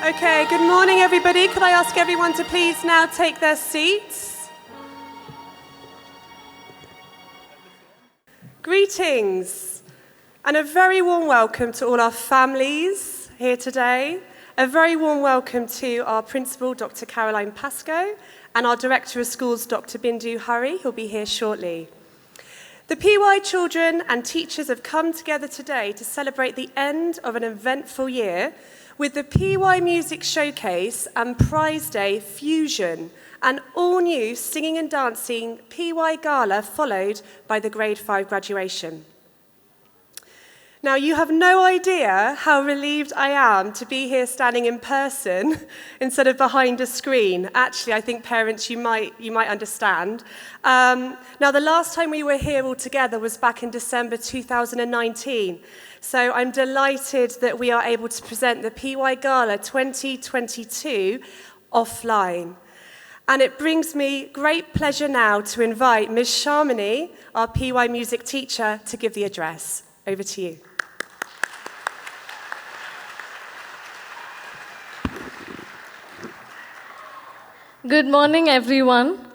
Okay, good morning everybody. Could I ask everyone to please now take their seats? Greetings and a very warm welcome to all our families here today. A very warm welcome to our Principal, Dr. Caroline Pascoe, and our Director of Schools, Dr. Bindu Hari, who'll be here shortly. The PY children and teachers have come together today to celebrate the end of an eventful year with the PY Music Showcase and Prize Day Fusion, an all-new singing and dancing PY Gala followed by the Grade 5 graduation. Now, you have no idea how relieved I am to be here standing in person instead of behind a screen. Actually, I think parents, you might understand. Now, the last time we were here all together was back in December 2019. So I'm delighted that we are able to present the PY Gala 2022 offline. And it brings me great pleasure now to invite Ms. Sharmini, our PY music teacher, to give the address. Over to you. Good morning, everyone.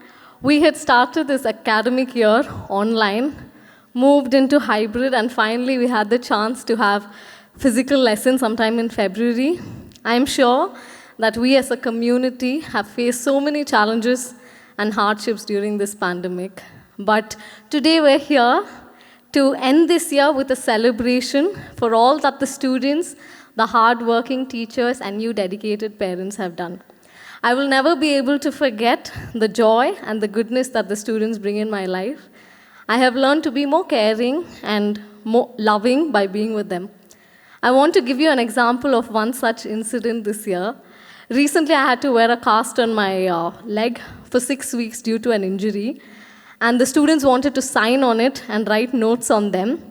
We had started this academic year online, moved into hybrid, and finally we had the chance to have physical lessons sometime in February. I'm sure that we as a community have faced so many challenges and hardships during this pandemic. But today we're here to end this year with a celebration for all that the students, the hardworking teachers, and you dedicated parents have done. I will never be able to forget the joy and the goodness that the students bring in my life. I have learned to be more caring and more loving by being with them. I want to give you an example of one such incident this year. Recently, I had to wear a cast on my leg for 6 weeks due to an injury, and the students wanted to sign on it and write notes on them.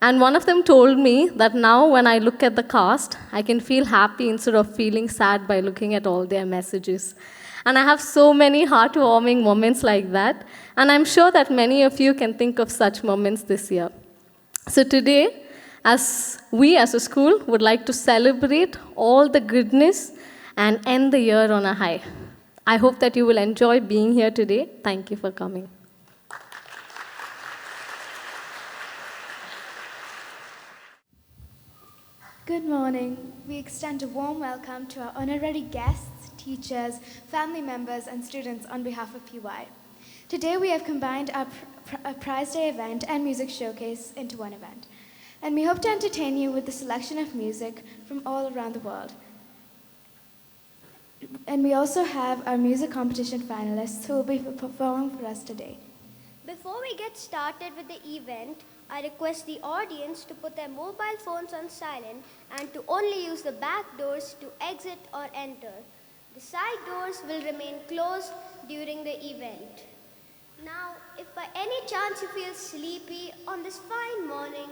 And one of them told me that now when I look at the cast, I can feel happy instead of feeling sad by looking at all their messages. And I have so many heartwarming moments like that, and I'm sure that many of you can think of such moments this year. So today, as we as a school would like to celebrate all the goodness and end the year on a high. I hope that you will enjoy being here today. Thank you for coming. Good morning. We extend a warm welcome to our honorary guests, teachers, family members, and students on behalf of PY. Today we have combined our Prize Day event and music showcase into one event. And we hope to entertain you with a selection of music from all around the world. And we also have our music competition finalists who will be performing for us today. Before we get started with the event, I request the audience to put their mobile phones on silent and to only use the back doors to exit or enter. The side doors will remain closed during the event. Now, if by any chance you feel sleepy on this fine morning,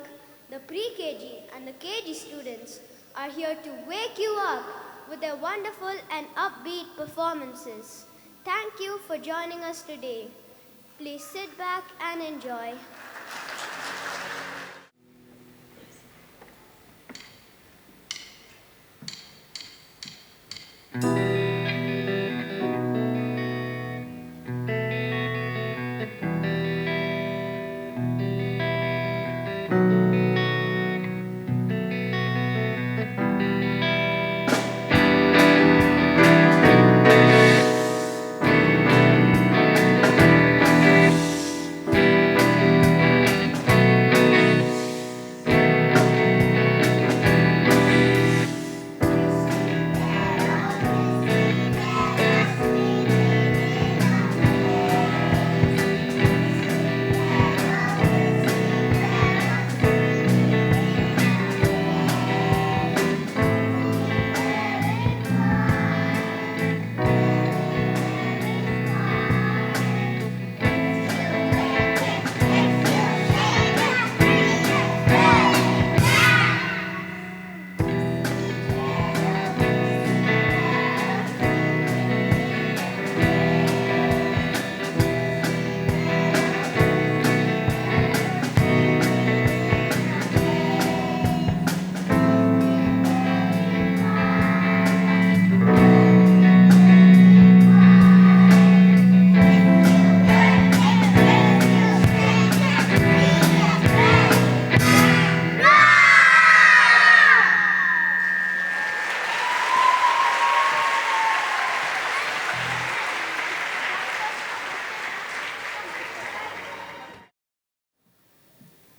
the pre-KG and the KG students are here to wake you up with their wonderful and upbeat performances. Thank you for joining us today. Please sit back and enjoy.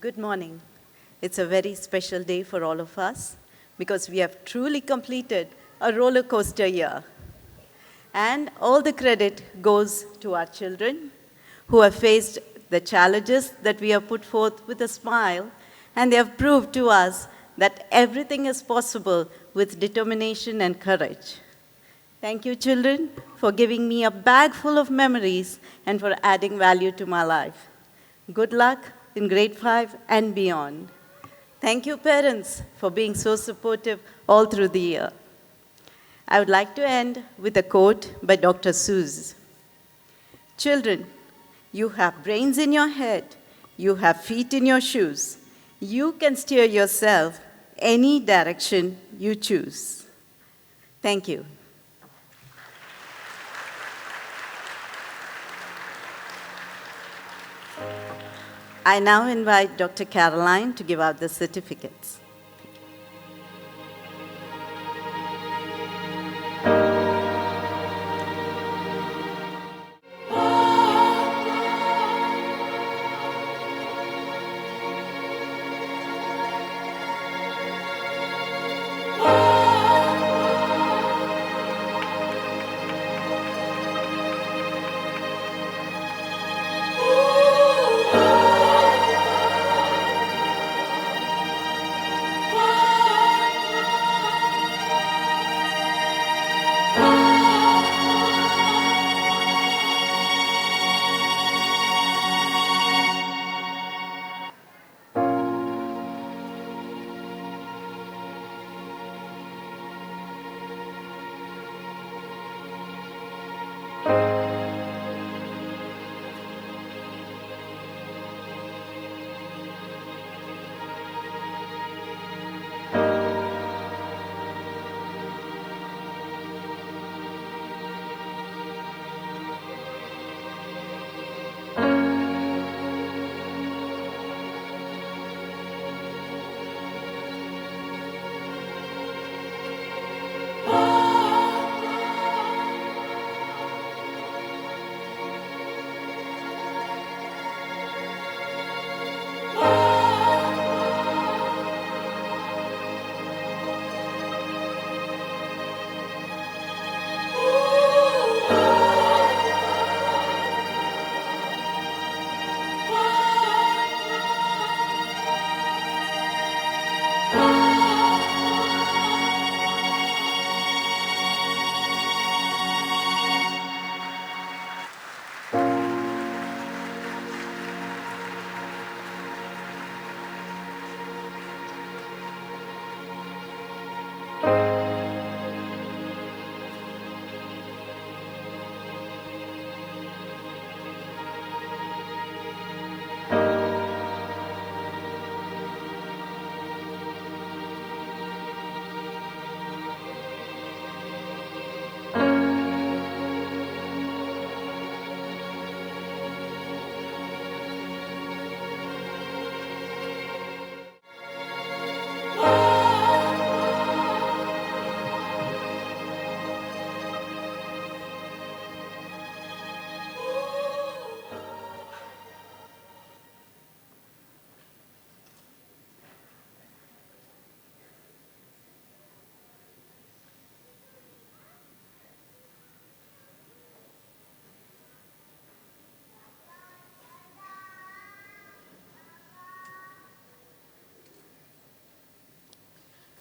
Good morning. It's a very special day for all of us because we have truly completed a roller coaster year. And all the credit goes to our children who have faced the challenges that we have put forth with a smile, and they have proved to us that everything is possible with determination and courage. Thank you, children, for giving me a bag full of memories and for adding value to my life. Good luck in grade 5 and beyond. Thank you, parents, for being so supportive all through the year. I would like to end with a quote by Dr. Seuss. Children, you have brains in your head, you have feet in your shoes. You can steer yourself any direction you choose. Thank you. I now invite Dr. Caroline to give out the certificates.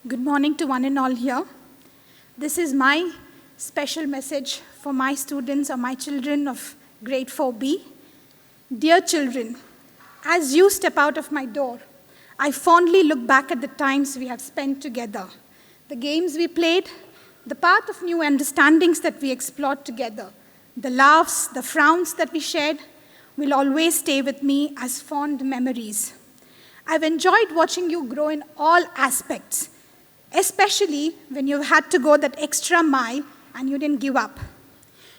Good morning to one and all here. This is my special message for my students or my children of grade 4B. Dear children, as you step out of my door, I fondly look back at the times we have spent together, the games we played, the path of new understandings that we explored together, the laughs, the frowns that we shared will always stay with me as fond memories. I've enjoyed watching you grow in all aspects, especially when you've had to go that extra mile and you didn't give up.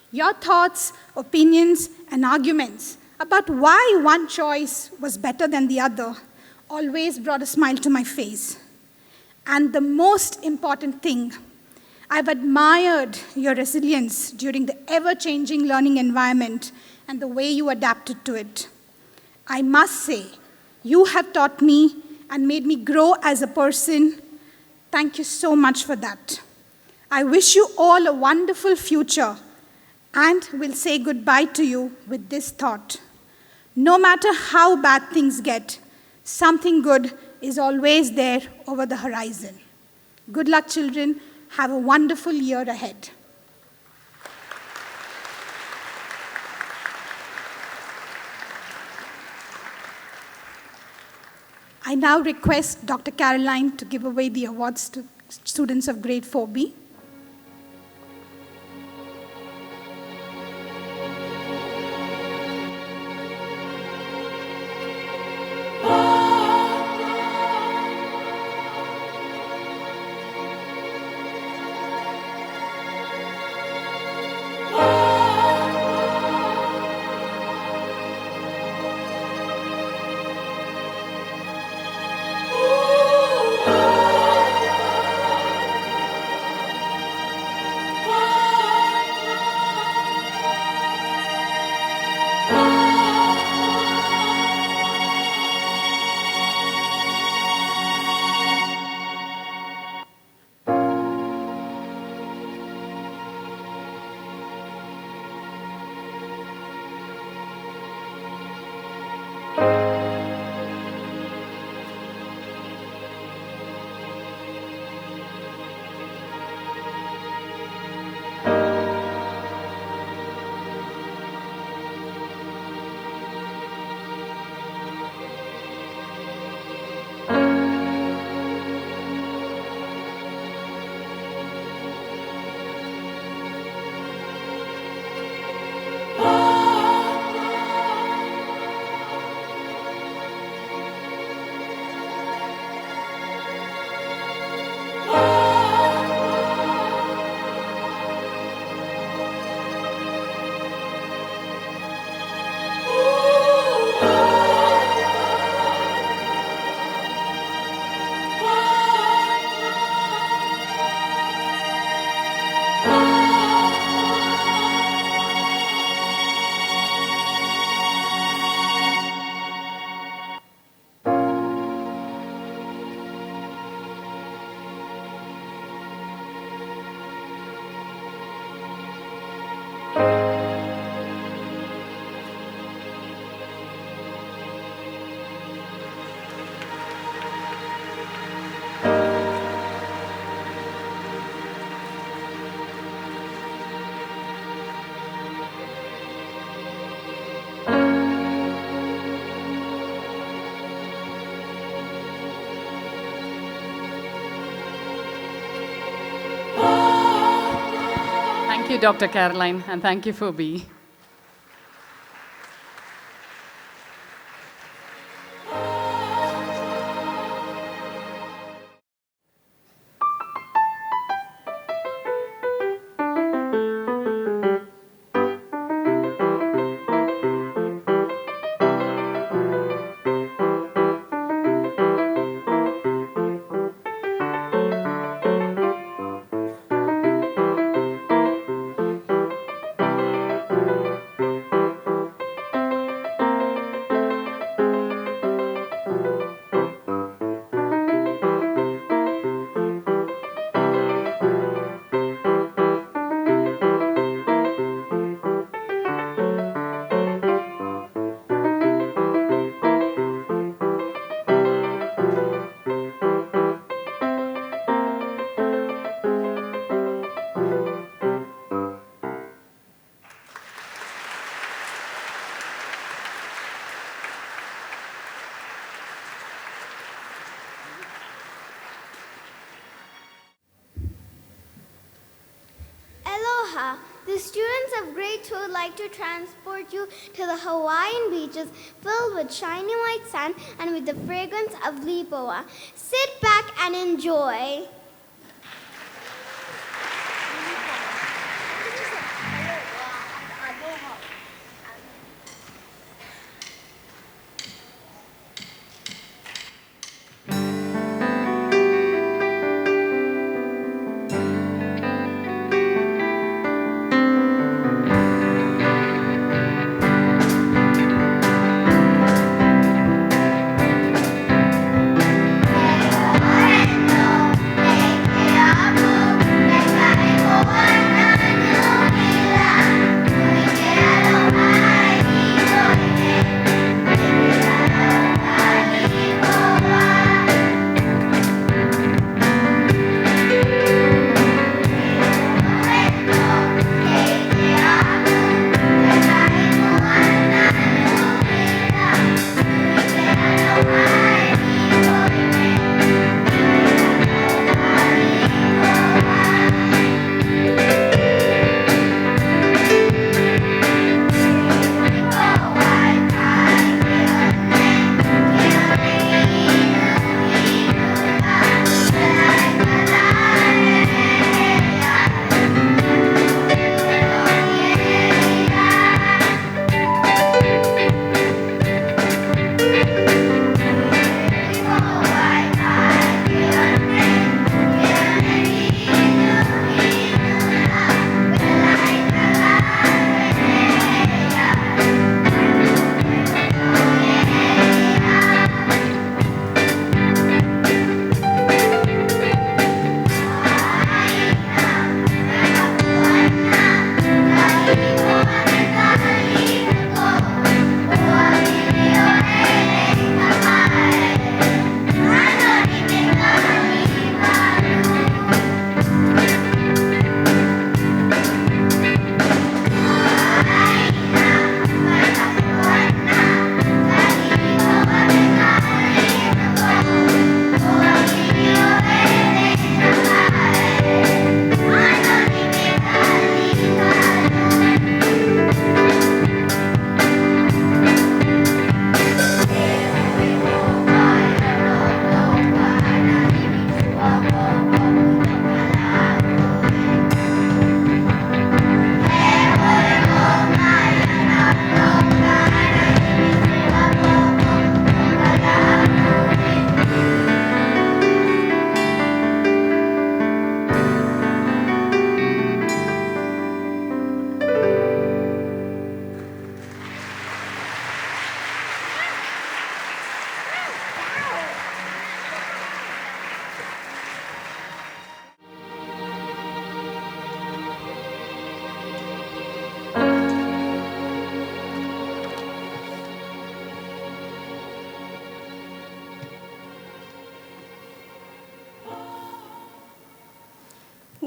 Your thoughts, opinions, and arguments about why one choice was better than the other always brought a smile to my face. And the most important thing, I've admired your resilience during the ever-changing learning environment and the way you adapted to it. I must say, You have taught me and made me grow as a person. Thank you so much for that. I wish you all a wonderful future and will say goodbye to you with this thought. No matter how bad things get, something good is always there over the horizon. Good luck, children. Have a wonderful year ahead. I now request Dr. Caroline to give away the awards to students of grade 4B. Thank you, Dr. Caroline, and thank you, Phoebe. Aloha! The students of grade 2 would like to transport you to the Hawaiian beaches filled with shiny white sand and with the fragrance of lipoa. Sit back and enjoy.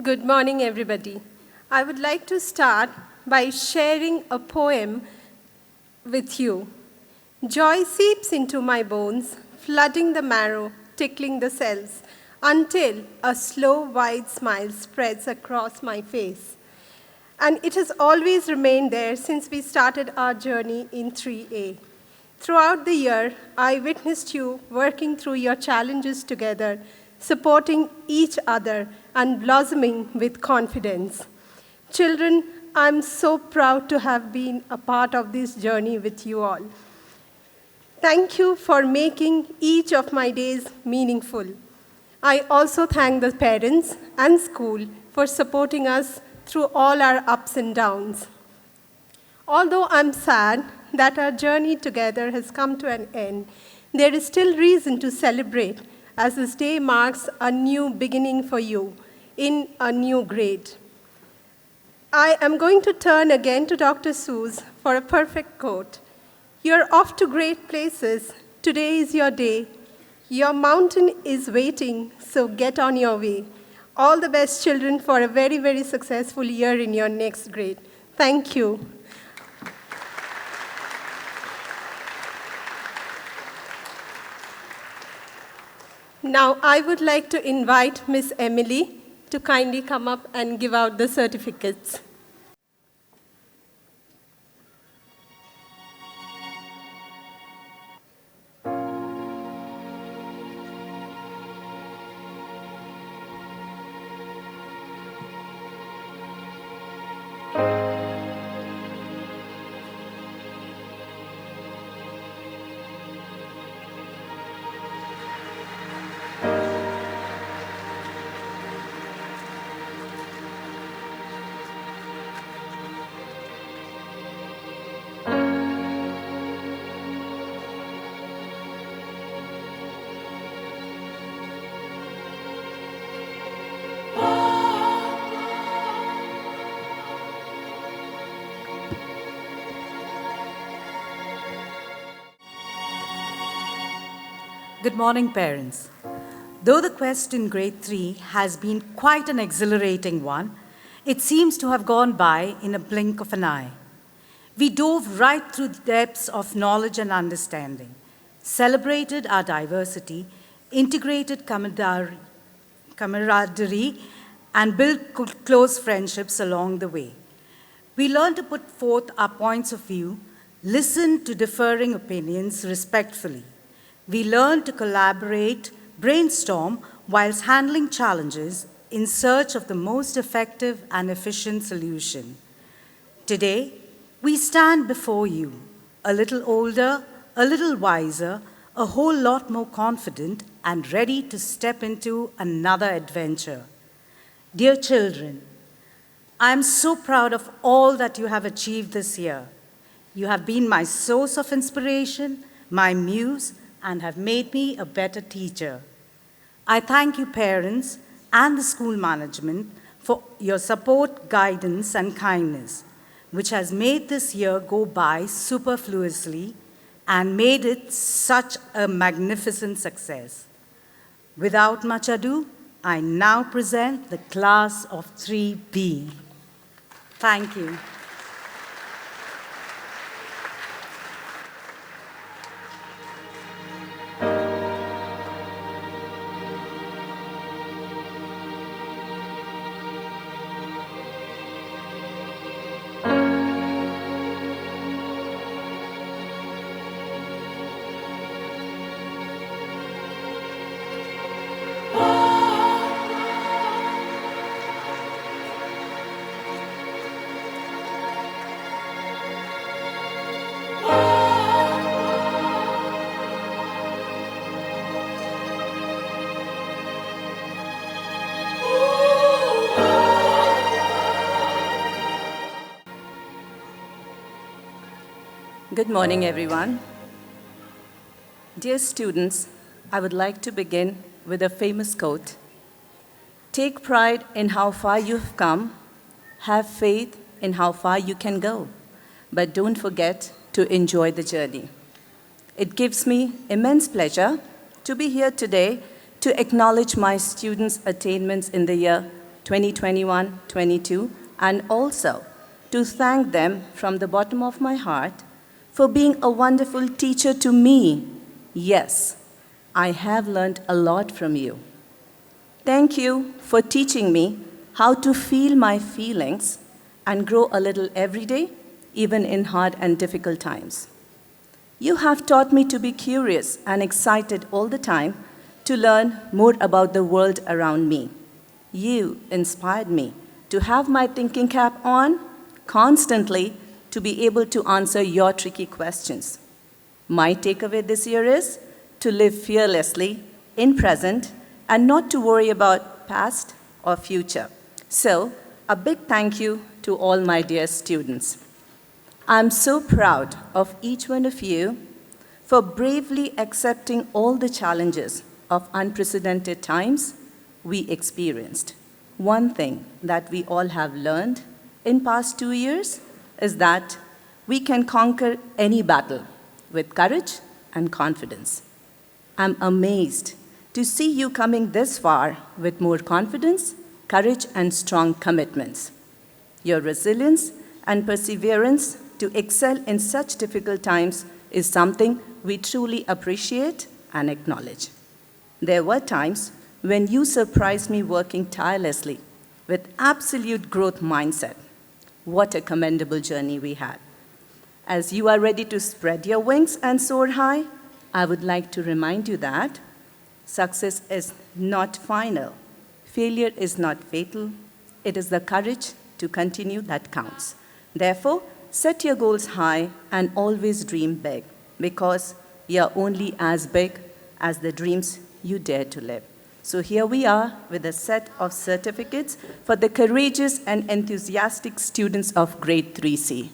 Good morning, everybody. I would like to start by sharing a poem with you. Joy seeps into my bones, flooding the marrow, tickling the cells, until a slow, wide smile spreads across my face. And it has always remained there since we started our journey in 3A. Throughout the year, I witnessed you working through your challenges together, supporting each other, and blossoming with confidence. Children, I'm so proud to have been a part of this journey with you all. Thank you for making each of my days meaningful. I also thank the parents and school for supporting us through all our ups and downs. Although I'm sad that our journey together has come to an end, there is still reason to celebrate as this day marks a new beginning for you in a new grade. I am going to turn again to Dr. Seuss for a perfect quote. You're off to great places. Today is your day. Your mountain is waiting, so get on your way. All the best, children, for a very, very successful year in your next grade. Thank you. Now, I would like to invite Miss Emily to kindly come up and give out the certificates. Good morning, parents. Though the quest in grade 3 has been quite an exhilarating one, it seems to have gone by in a blink of an eye. We dove right through the depths of knowledge and understanding, celebrated our diversity, integrated camaraderie, and built close friendships along the way. We learned to put forth our points of view, listen to differing opinions respectfully. We learned to collaborate, brainstorm, whilst handling challenges in search of the most effective and efficient solution. Today, we stand before you, a little older, a little wiser, a whole lot more confident, and ready to step into another adventure. Dear children, I am so proud of all that you have achieved this year. You have been my source of inspiration, my muse, and have made me a better teacher. I thank you, parents, and the school management for your support, guidance, and kindness, which has made this year go by superfluously and made it such a magnificent success. Without much ado, I now present the class of 3B. Thank you. Good morning, everyone. Dear students, I would like to begin with a famous quote. Take pride in how far you've come, have faith in how far you can go, but don't forget to enjoy the journey. It gives me immense pleasure to be here today to acknowledge my students' attainments in the year 2021-22, and also to thank them from the bottom of my heart for being a wonderful teacher to me. Yes, I have learned a lot from you. Thank you for teaching me how to feel my feelings and grow a little every day, even in hard and difficult times. You have taught me to be curious and excited all the time to learn more about the world around me. You inspired me to have my thinking cap on constantly to be able to answer your tricky questions. My takeaway this year is to live fearlessly in present and not to worry about past or future. So, a big thank you to all my dear students. I'm so proud of each one of you for bravely accepting all the challenges of unprecedented times we experienced. One thing that we all have learned in past 2 years is that we can conquer any battle with courage and confidence. I'm amazed to see you coming this far with more confidence, courage, and strong commitments. Your resilience and perseverance to excel in such difficult times is something we truly appreciate and acknowledge. There were times when you surprised me working tirelessly with absolute growth mindset. What a commendable journey we had. As you are ready to spread your wings and soar high, I would like to remind you that success is not final. Failure is not fatal. It is the courage to continue that counts. Therefore, set your goals high and always dream big, because you're only as big as the dreams you dare to live. So here we are with a set of certificates for the courageous and enthusiastic students of grade 3C.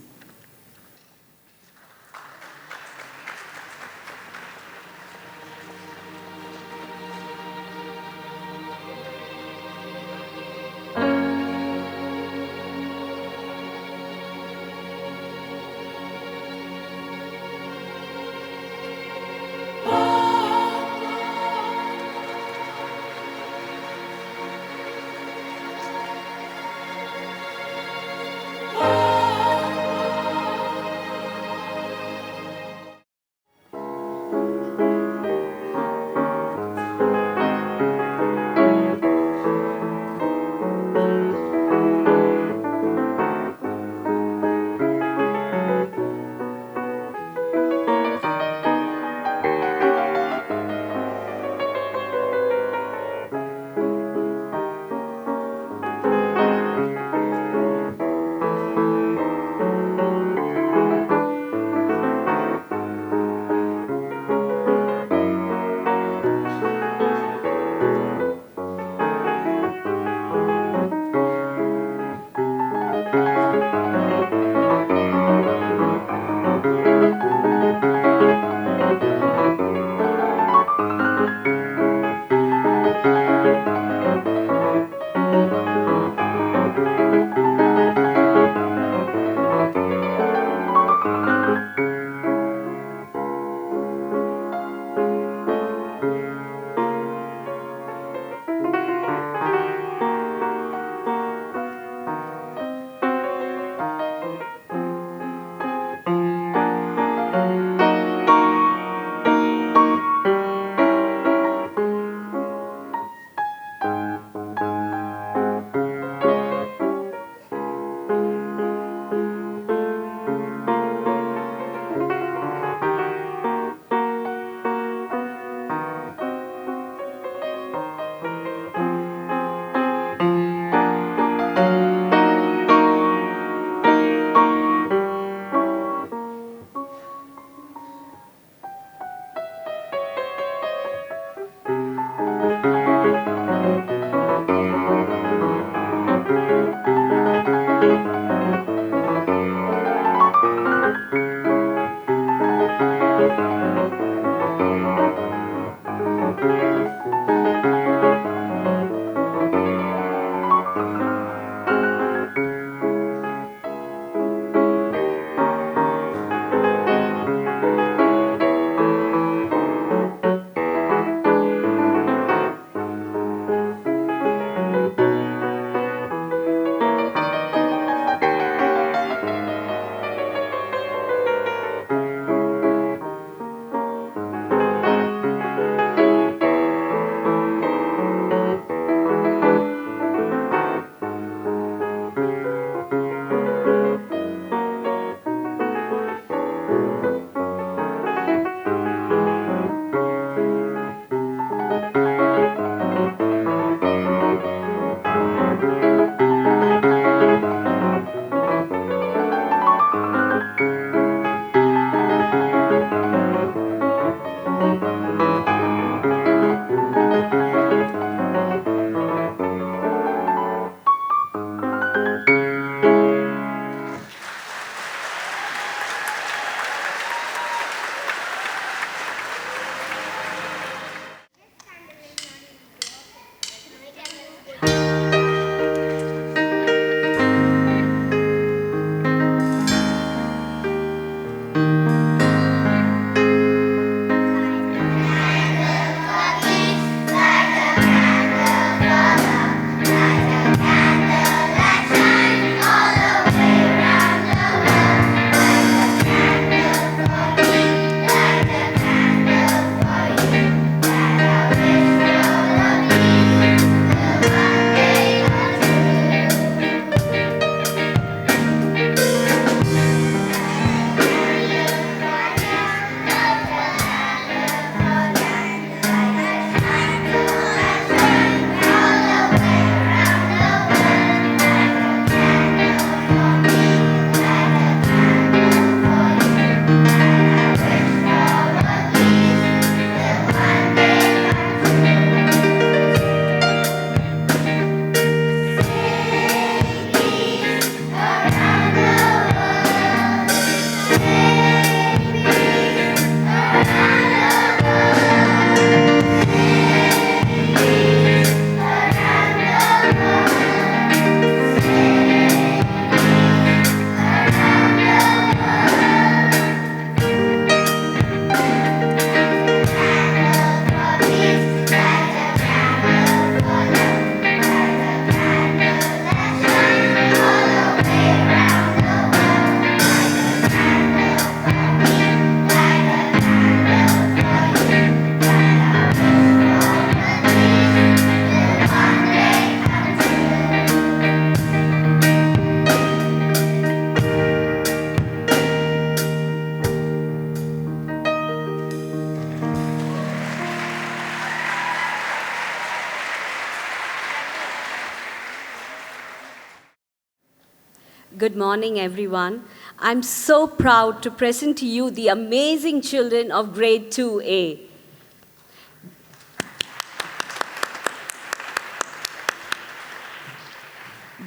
Good morning, everyone. I'm so proud to present to you the amazing children of grade 2A.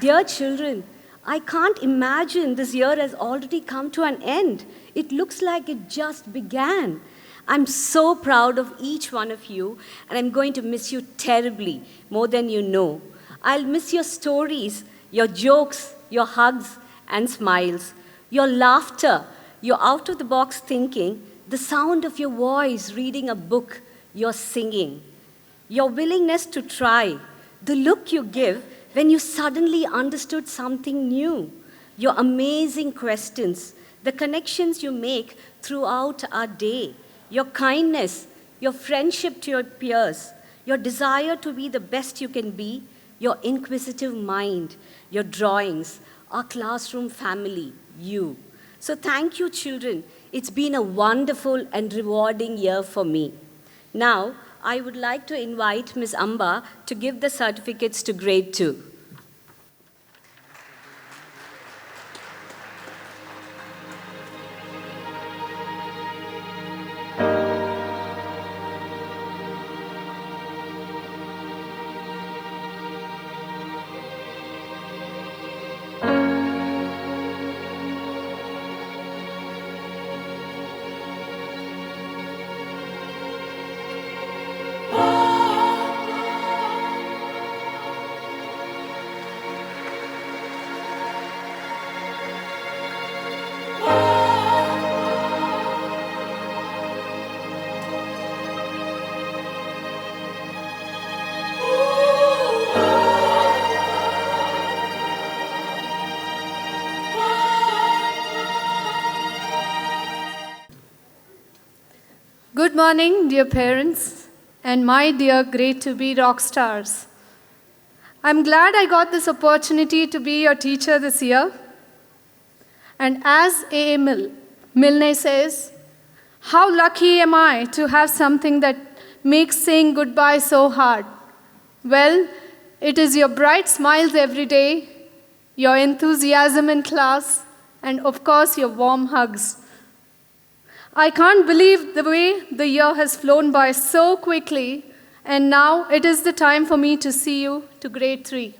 Dear children, I can't imagine this year has already come to an end. It looks like it just began. I'm so proud of each one of you, and I'm going to miss you terribly, more than you know. I'll miss your stories, your jokes, your hugs and smiles, your laughter, your out-of-the-box thinking, the sound of your voice reading a book, your singing, your willingness to try, the look you give when you suddenly understood something new, your amazing questions, the connections you make throughout our day, your kindness, your friendship to your peers, your desire to be the best you can be, your inquisitive mind, your drawings, our classroom family, you. So thank you, children. It's been a wonderful and rewarding year for me. Now, I would like to invite Ms. Amba to give the certificates to grade 2. Good morning, dear parents, and my dear grade to be rock stars. I'm glad I got this opportunity to be your teacher this year. And as A. Milne says, how lucky am I to have something that makes saying goodbye so hard? Well, it is your bright smiles every day, your enthusiasm in class, and of course, your warm hugs. I can't believe the way the year has flown by so quickly, and now it is the time for me to see you to grade 3.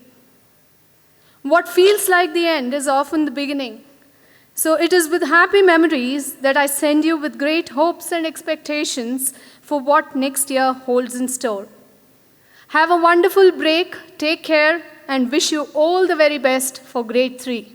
What feels like the end is often the beginning. So it is with happy memories that I send you with great hopes and expectations for what next year holds in store. Have a wonderful break, take care, and wish you all the very best for grade 3.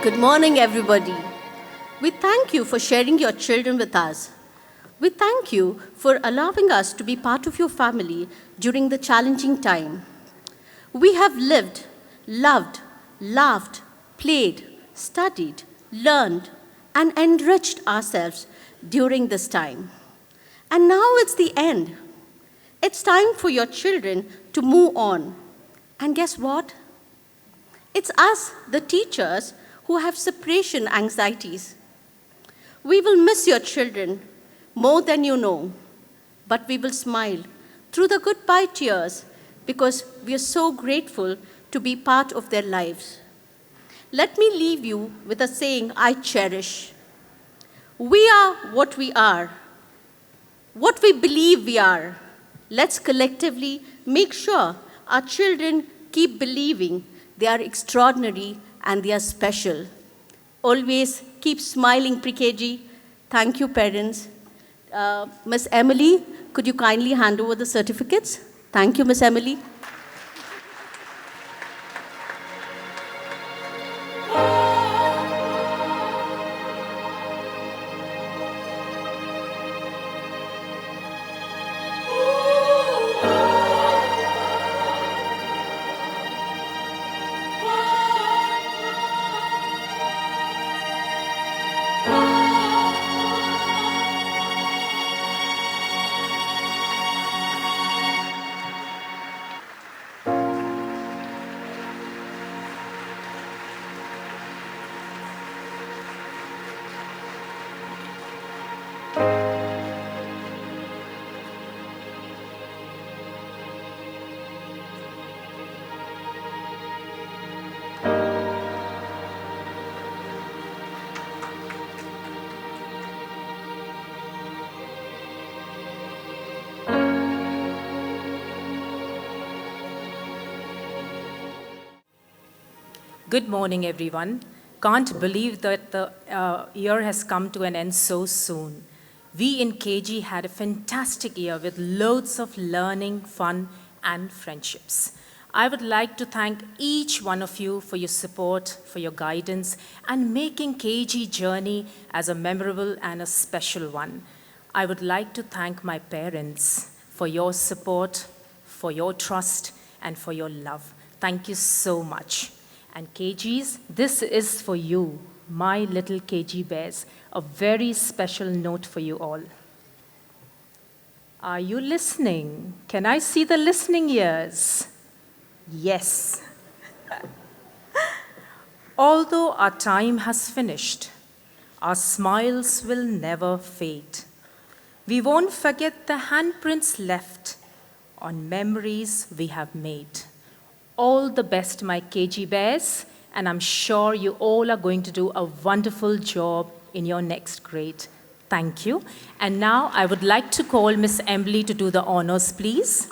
Good morning, everybody. We thank you for sharing your children with us. We thank you for allowing us to be part of your family during the challenging time. We have lived, loved, laughed, played, studied, learned, and enriched ourselves during this time. And now it's the end. It's time for your children to move on. And guess what? It's us, the teachers, who have separation anxieties. We will miss your children more than you know, but we will smile through the goodbye tears because we are so grateful to be part of their lives. Let me leave you with a saying I cherish. We are what we are, what we believe we are. Let's collectively make sure our children keep believing they are extraordinary and they are special. Always keep smiling, pre-KG. Thank you, parents. Miss Emily, could you kindly hand over the certificates? Thank you, Miss Emily. Good morning, everyone. Can't believe that the year has come to an end so soon. We in KG had a fantastic year with loads of learning, fun, and friendships. I would like to thank each one of you for your support, for your guidance, and making KG journey as a memorable and a special one. I would like to thank my parents for your support, for your trust, and for your love. Thank you so much. And KGs, this is for you, my little KG bears, a very special note for you all. Are you listening? Can I see the listening ears? Yes. Although our time has finished, our smiles will never fade. We won't forget the handprints left on memories we have made. All the best, my KG bears, and I'm sure you all are going to do a wonderful job in your next grade. Thank you. And now I would like to call Miss Emily to do the honors, please.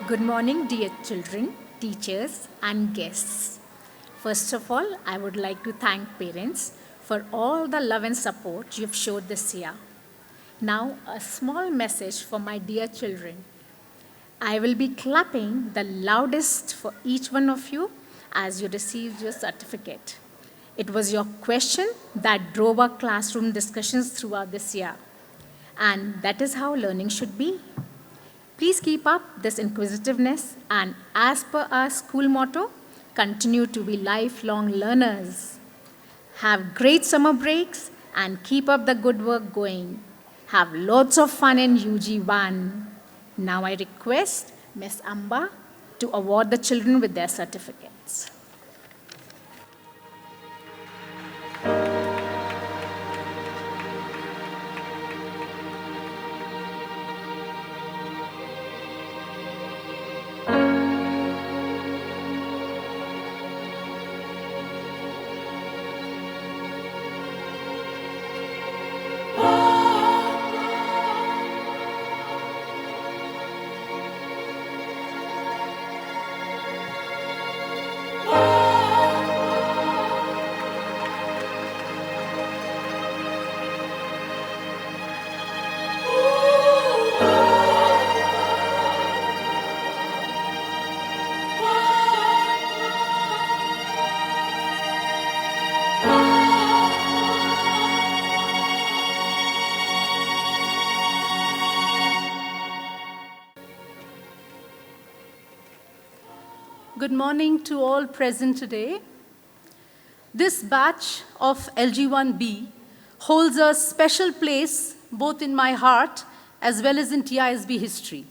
Good morning, dear children, teachers, and guests. First of all, I would like to thank parents for all the love and support you've showed this year. Now, a small message for my dear children. I will be clapping the loudest for each one of you as you receive your certificate. It was your question that drove our classroom discussions throughout this year. And that is how learning should be. Please keep up this inquisitiveness and, as per our school motto, continue to be lifelong learners. Have great summer breaks and keep up the good work going. Have lots of fun in UG1. Now I request Ms. Amba to award the children with their certificates. Good morning to all present today. This batch of LG1B holds a special place both in my heart as well as in TISB history.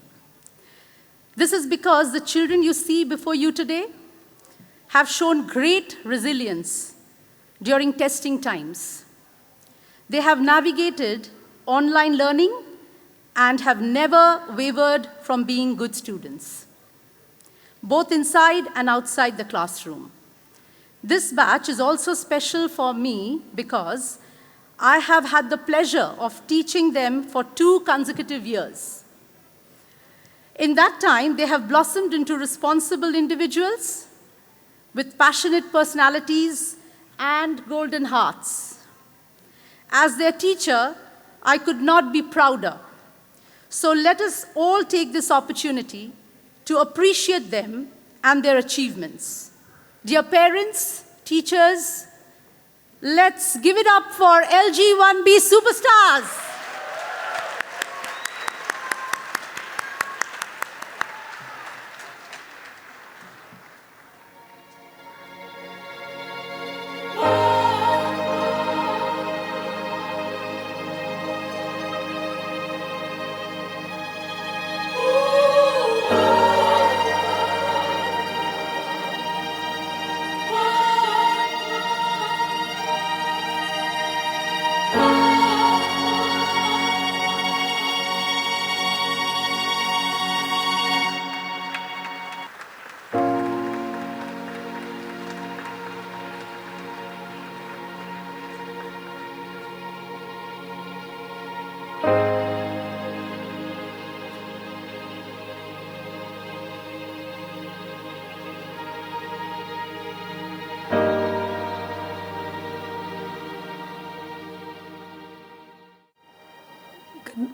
This is because the children you see before you today have shown great resilience during testing times. They have navigated online learning and have never wavered from being good students, both inside and outside the classroom. This batch is also special for me because I have had the pleasure of teaching them for 2 consecutive years. In that time, they have blossomed into responsible individuals with passionate personalities and golden hearts. As their teacher, I could not be prouder. So let us all take this opportunity to appreciate them and their achievements. Dear parents, teachers, let's give it up for LG1B superstars.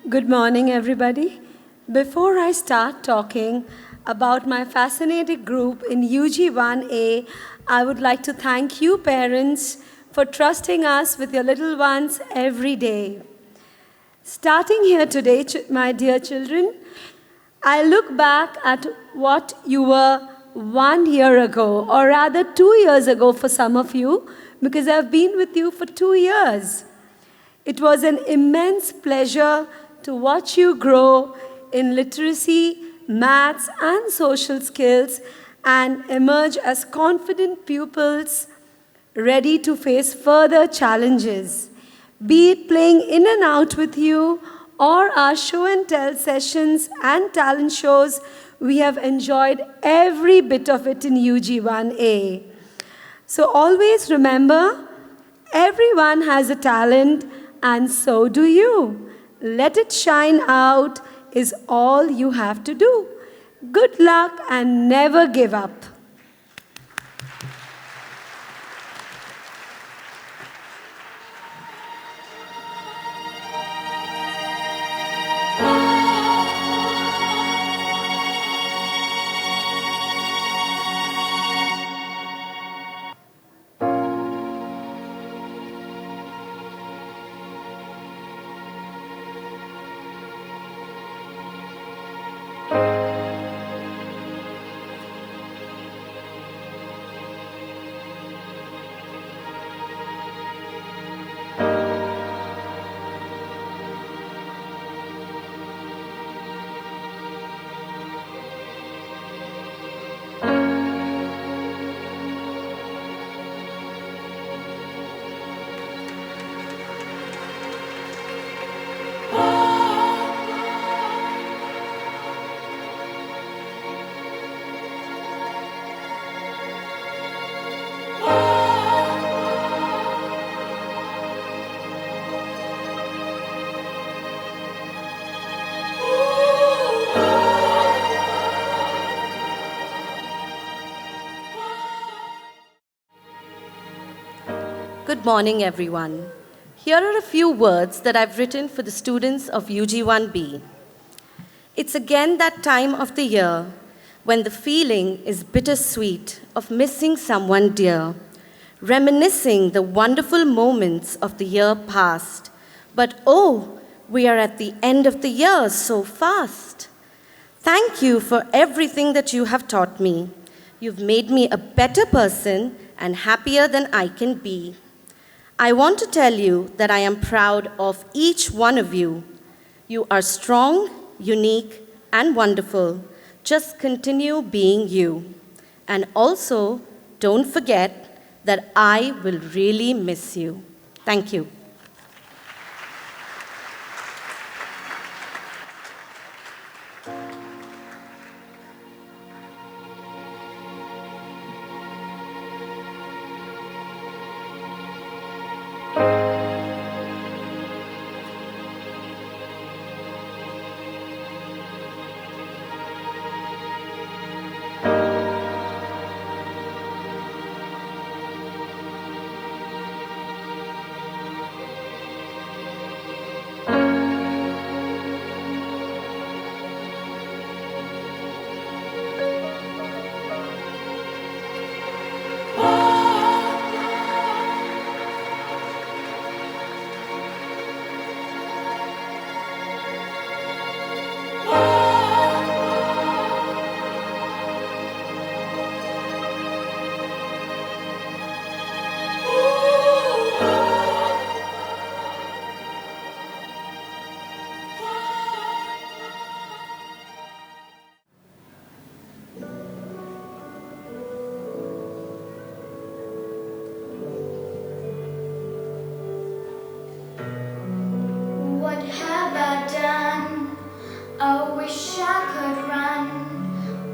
Good morning, everybody. Before I start talking about my fascinating group in UG1A, I would like to thank you, parents, for trusting us with your little ones every day. Starting here today, my dear children, I look back at what you were 1 year ago, or rather 2 years ago for some of you, because I've been with you for 2 years. It was an immense pleasure to watch you grow in literacy, maths, and social skills and emerge as confident pupils ready to face further challenges. Be it playing in and out with you or our show and tell sessions and talent shows, we have enjoyed every bit of it in UG1A. So always remember, everyone has a talent, and so do you. Let it shine out is all you have to do. Good luck and never give up. Good morning, everyone. Here are a few words that I've written for the students of UG1B. It's again that time of the year when the feeling is bittersweet of missing someone dear, reminiscing the wonderful moments of the year past. But oh, we are at the end of the year so fast. Thank you for everything that you have taught me. You've made me a better person and happier than I can be. I want to tell you that I am proud of each one of you. You are strong, unique, and wonderful. Just continue being you. And also, don't forget that I will really miss you. Thank you. What have I done? I wish I could run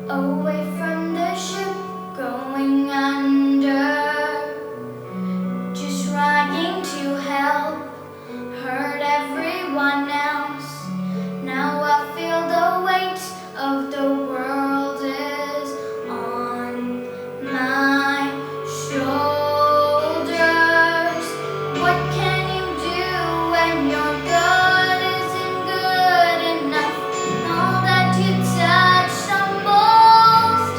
away from the ship going under. Just trying to help, hurt everyone else. Now I feel the weight of the world is on my shoulders. What can you do when your God isn't good enough? All that you touch stumbles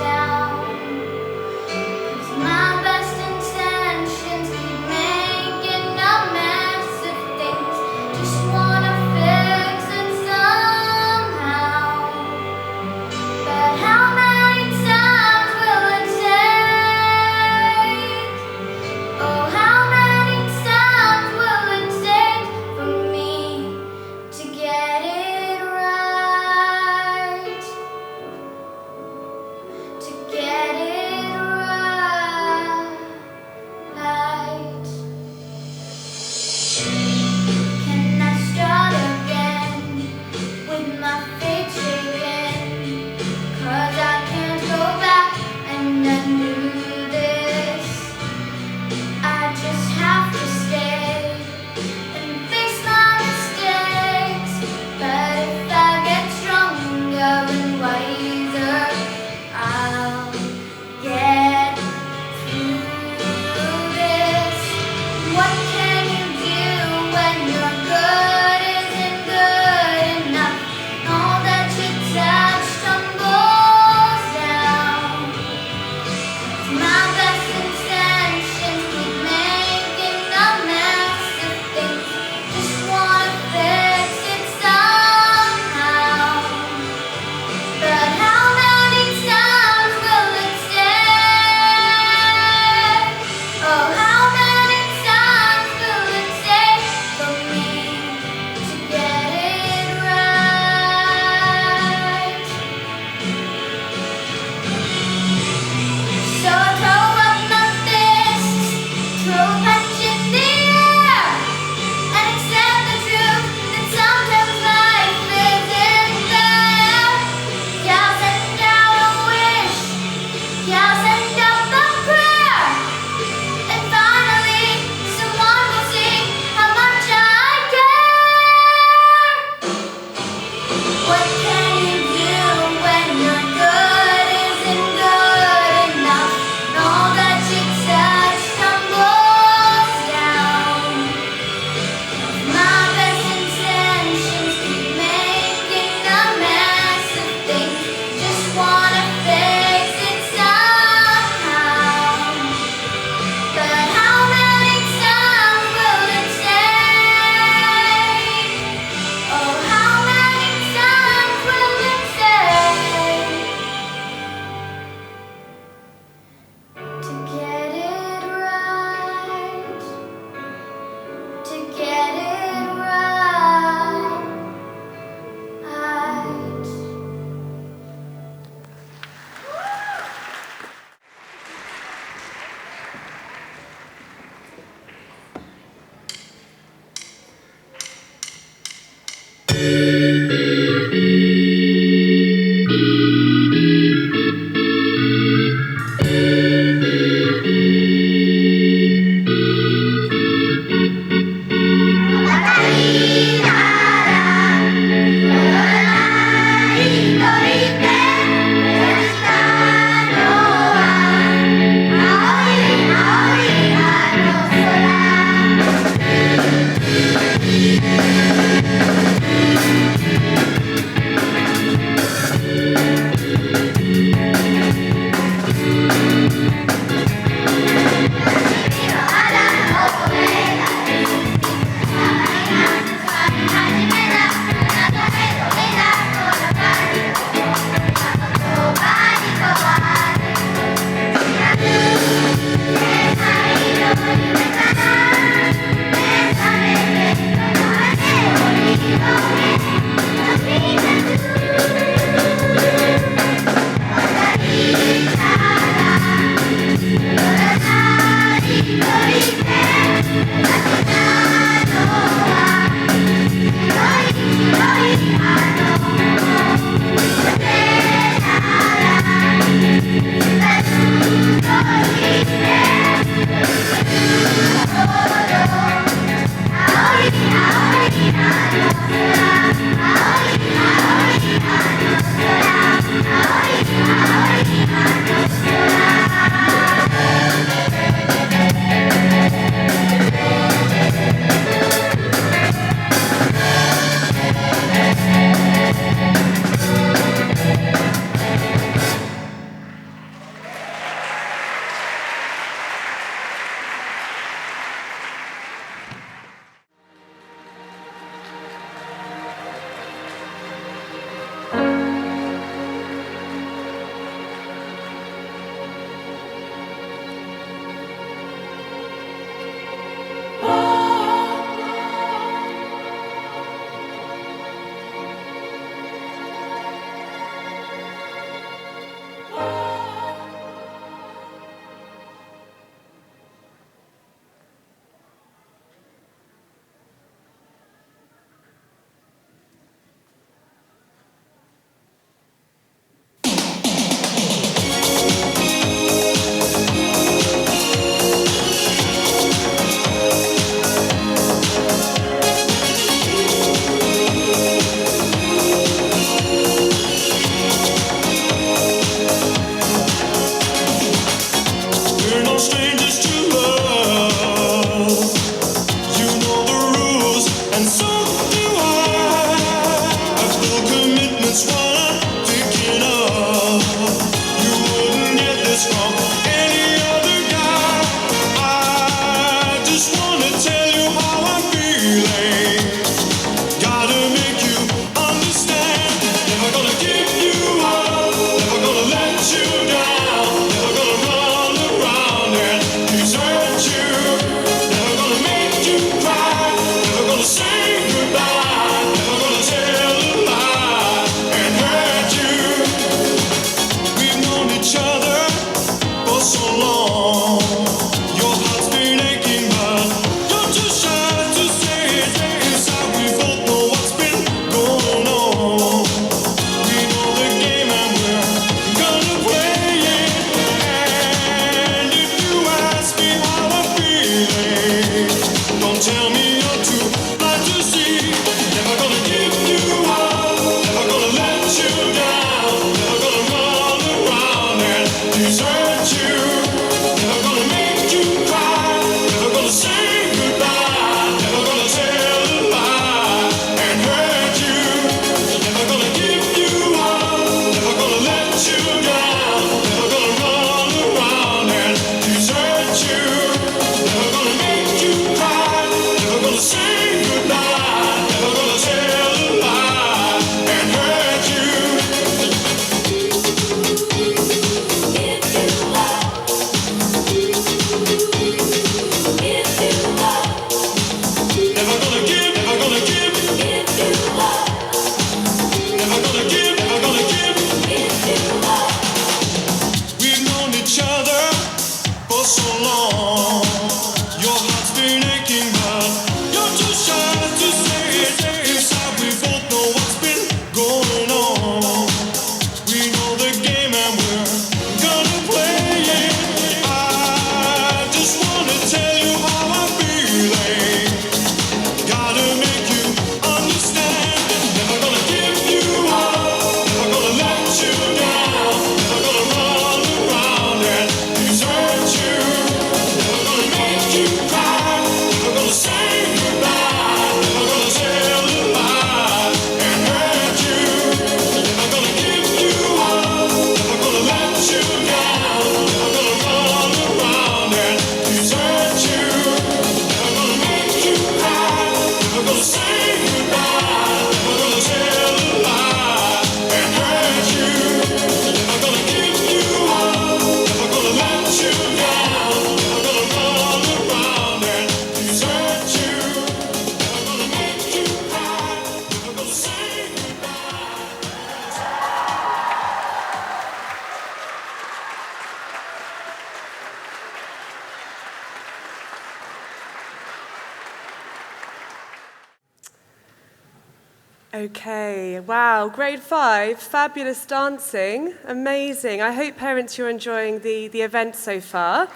Okay, wow, grade 5, fabulous dancing, amazing. I hope parents you're enjoying the event so far.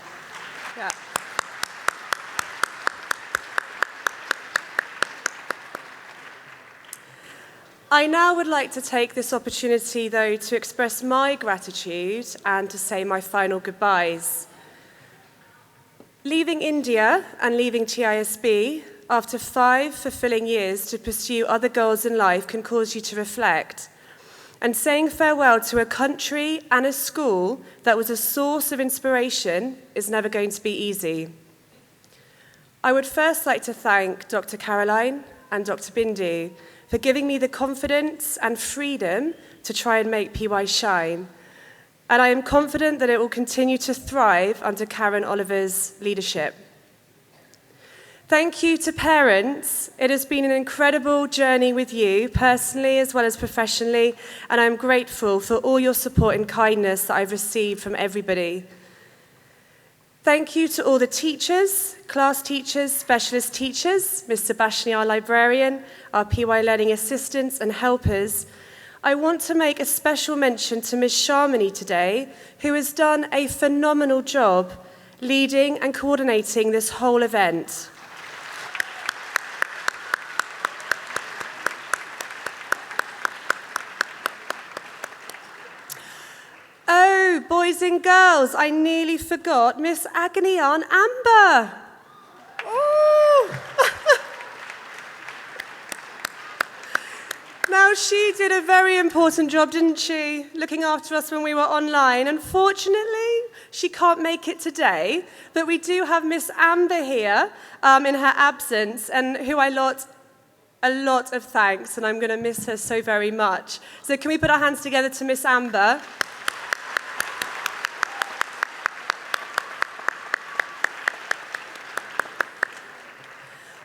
Yeah. I now would like to take this opportunity, though, to express my gratitude and to say my final goodbyes. Leaving India and leaving TISB after 5 fulfilling years to pursue other goals in life can cause you to reflect. And saying farewell to a country and a school that was a source of inspiration is never going to be easy. I would first like to thank Dr. Caroline and Dr. Bindu for giving me the confidence and freedom to try and make PY shine. And I am confident that it will continue to thrive under Karen Oliver's leadership. Thank you to parents. It has been an incredible journey with you, personally as well as professionally, and I'm grateful for all your support and kindness that I've received from everybody. Thank you to all the teachers, class teachers, specialist teachers, Mr. Bashni, our librarian, our PY learning assistants and helpers. I want to make a special mention to Ms. Sharmani today, who has done a phenomenal job leading and coordinating this whole event. Oh, boys and girls, I nearly forgot Miss Agonian Amber. Oh. Now, she did a very important job, didn't she, looking after us when we were online. Unfortunately, she can't make it today, but we do have Miss Amber here in her absence, and who I a lot of thanks, and I'm going to miss her so very much. So can we put our hands together to Miss Amber?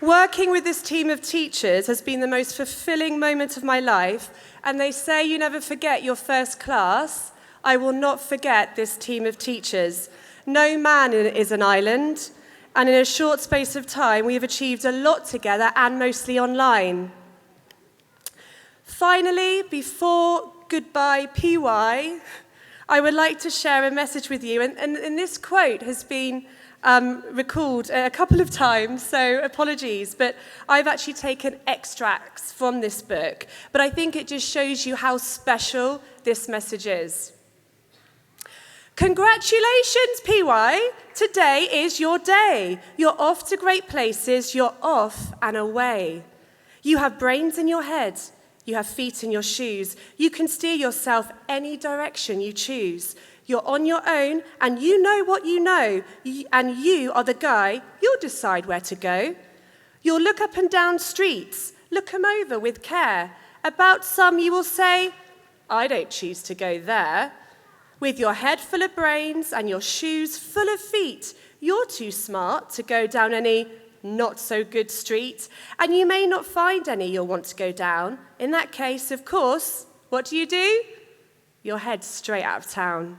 Working with this team of teachers has been the most fulfilling moment of my life, and they say you never forget your first class. I will not forget this team of teachers. No man is an island, and in a short space of time, we have achieved a lot together and mostly online. Finally, before goodbye PY, I would like to share a message with you, and this quote has been recalled a couple of times, so apologies, but I've actually taken extracts from this book, but I think it just shows you how special this message is. Congratulations, PY! Today is your day. You're off to great places, you're off and away. You have brains in your head, you have feet in your shoes, you can steer yourself any direction you choose. You're on your own, and you know what you know, and you are the guy, you'll decide where to go. You'll look up and down streets, look them over with care. About some you will say, I don't choose to go there. With your head full of brains and your shoes full of feet, you're too smart to go down any not-so-good street, and you may not find any you'll want to go down. In that case, of course, what do? You'll head straight out of town.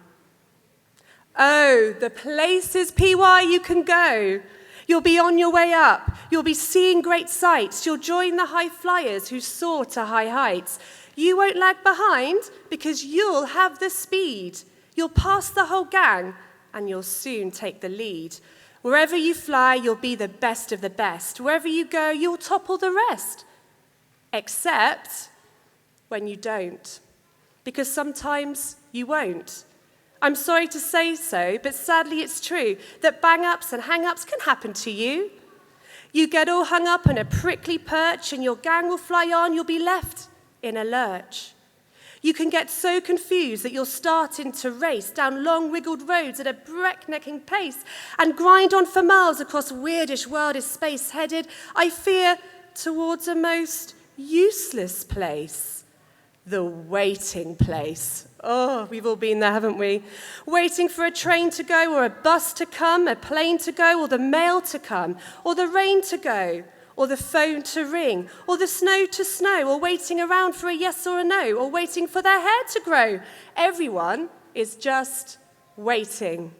Oh, the places, PY, you can go. You'll be on your way up. You'll be seeing great sights. You'll join the high flyers who soar to high heights. You won't lag behind because you'll have the speed. You'll pass the whole gang and you'll soon take the lead. Wherever you fly, you'll be the best of the best. Wherever you go, you'll topple the rest. Except when you don't, because sometimes you won't. I'm sorry to say so, but sadly it's true that bang-ups and hang-ups can happen to you. You get all hung up on a prickly perch and your gang will fly on, you'll be left in a lurch. You can get so confused that you'll start to race down long wiggled roads at a breaknecking pace and grind on for miles across weirdish, wildish space, headed, I fear, towards a most useless place. The waiting place. Oh, we've all been there, haven't we? Waiting for a train to go, or a bus to come, a plane to go, or the mail to come, or the rain to go, or the phone to ring, or the snow to snow, or waiting around for a yes or a no, or waiting for their hair to grow. Everyone is just waiting.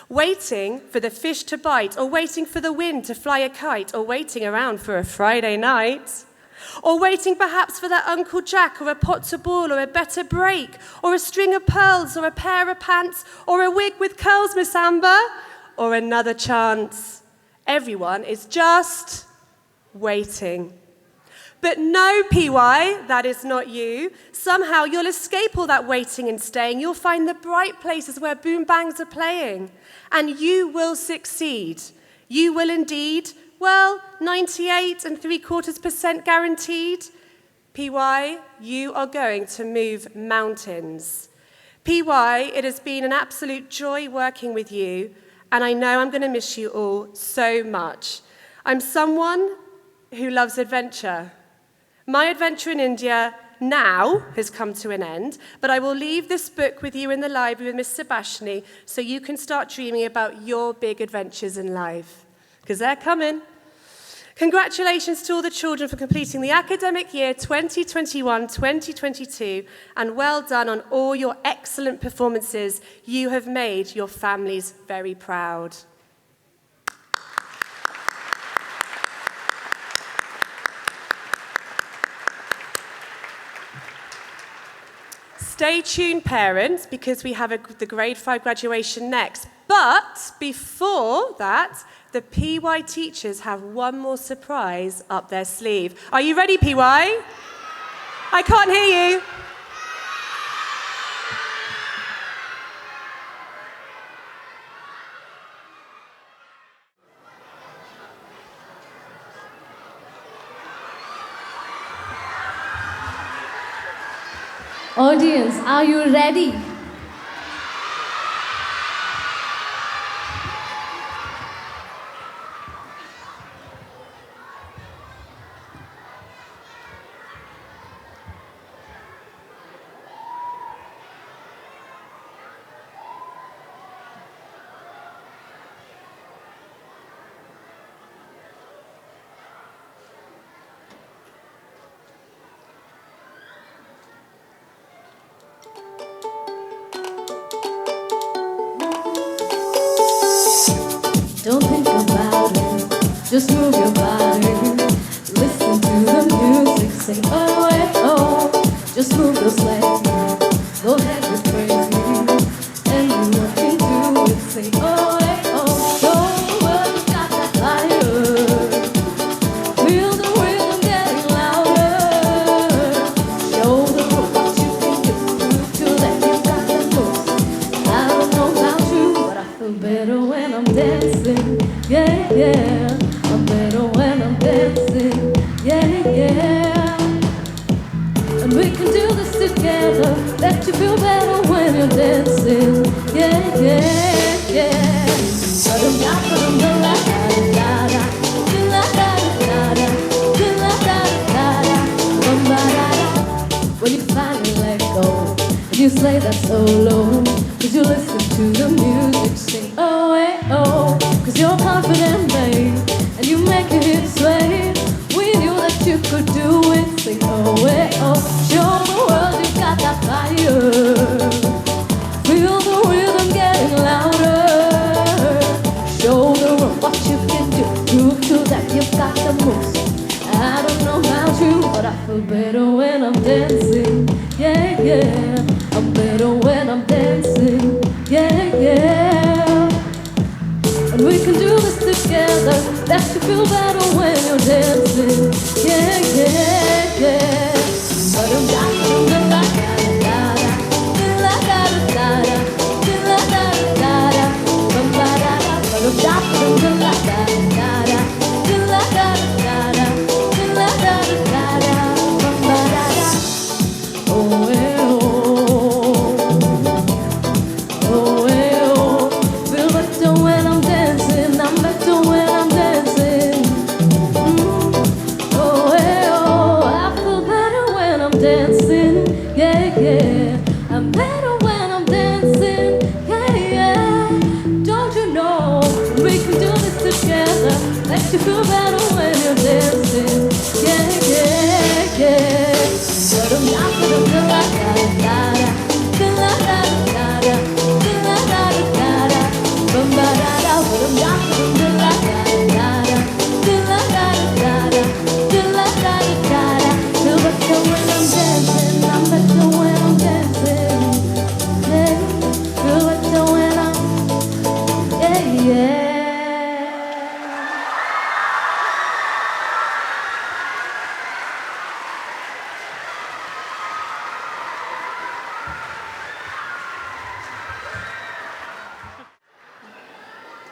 Waiting for the fish to bite, or waiting for the wind to fly a kite, or waiting around for a Friday night. Or waiting perhaps for that Uncle Jack, or a pot to boil, or a better break, or a string of pearls, or a pair of pants, or a wig with curls, Miss Amber, or another chance. Everyone is just waiting. But no, PY, that is not you. Somehow you'll escape all that waiting and staying. You'll find the bright places where boom bangs are playing. And you will succeed. You will indeed, well, 98.75% guaranteed. PY, you are going to move mountains. PY, it has been an absolute joy working with you, and I know I'm going to miss you all so much. I'm someone who loves adventure. My adventure in India now has come to an end, but I will leave this book with you in the library with Miss Sebastiani so you can start dreaming about your big adventures in life, because they're coming. Congratulations to all the children for completing the academic year 2021-2022, and well done on all your excellent performances. You have made your families very proud. Stay tuned, parents, because we have the grade 5 graduation next. But before that, the PY teachers have one more surprise up their sleeve. Are you ready, PY? I can't hear you. Audience, are you ready? Don't think about it, just move your body. Listen to the music, sing oh, eh, oh. Just move those legs, go ahead, get crazy. And you can do it, say oh, eh, oh. Show the world you got that fire. Feel the rhythm getting louder. Show the world what you can do. Prove to them you got the moves. I don't know about you, but I feel better when I'm dancing. Yeah, yeah, I'm better when I'm dancing. Yeah, yeah. And we can do this together. Let you feel better when you're dancing. Yeah, yeah, yeah. When you finally let go, and you slay that solo, cause you listen to the music, sing oh, eh, oh. Cause you're confident, babe, and you make it hit sway. We knew that you could do it, sing oh, eh, oh. Show the world you got that fire. Feel the rhythm getting louder. Show the world what you can do. Prove to them you've got the moves. I don't know about you, but I feel better when I'm dancing. Yeah, yeah. I'm better when I'm dancing. Yeah, yeah. And we can do this together. That you feel better when you're dancing. Yeah, yeah, yeah. I'm better when I'm dancing, yeah, yeah. Don't you know we can do this together? Makes you feel better when you're dancing, yeah, yeah, yeah. Da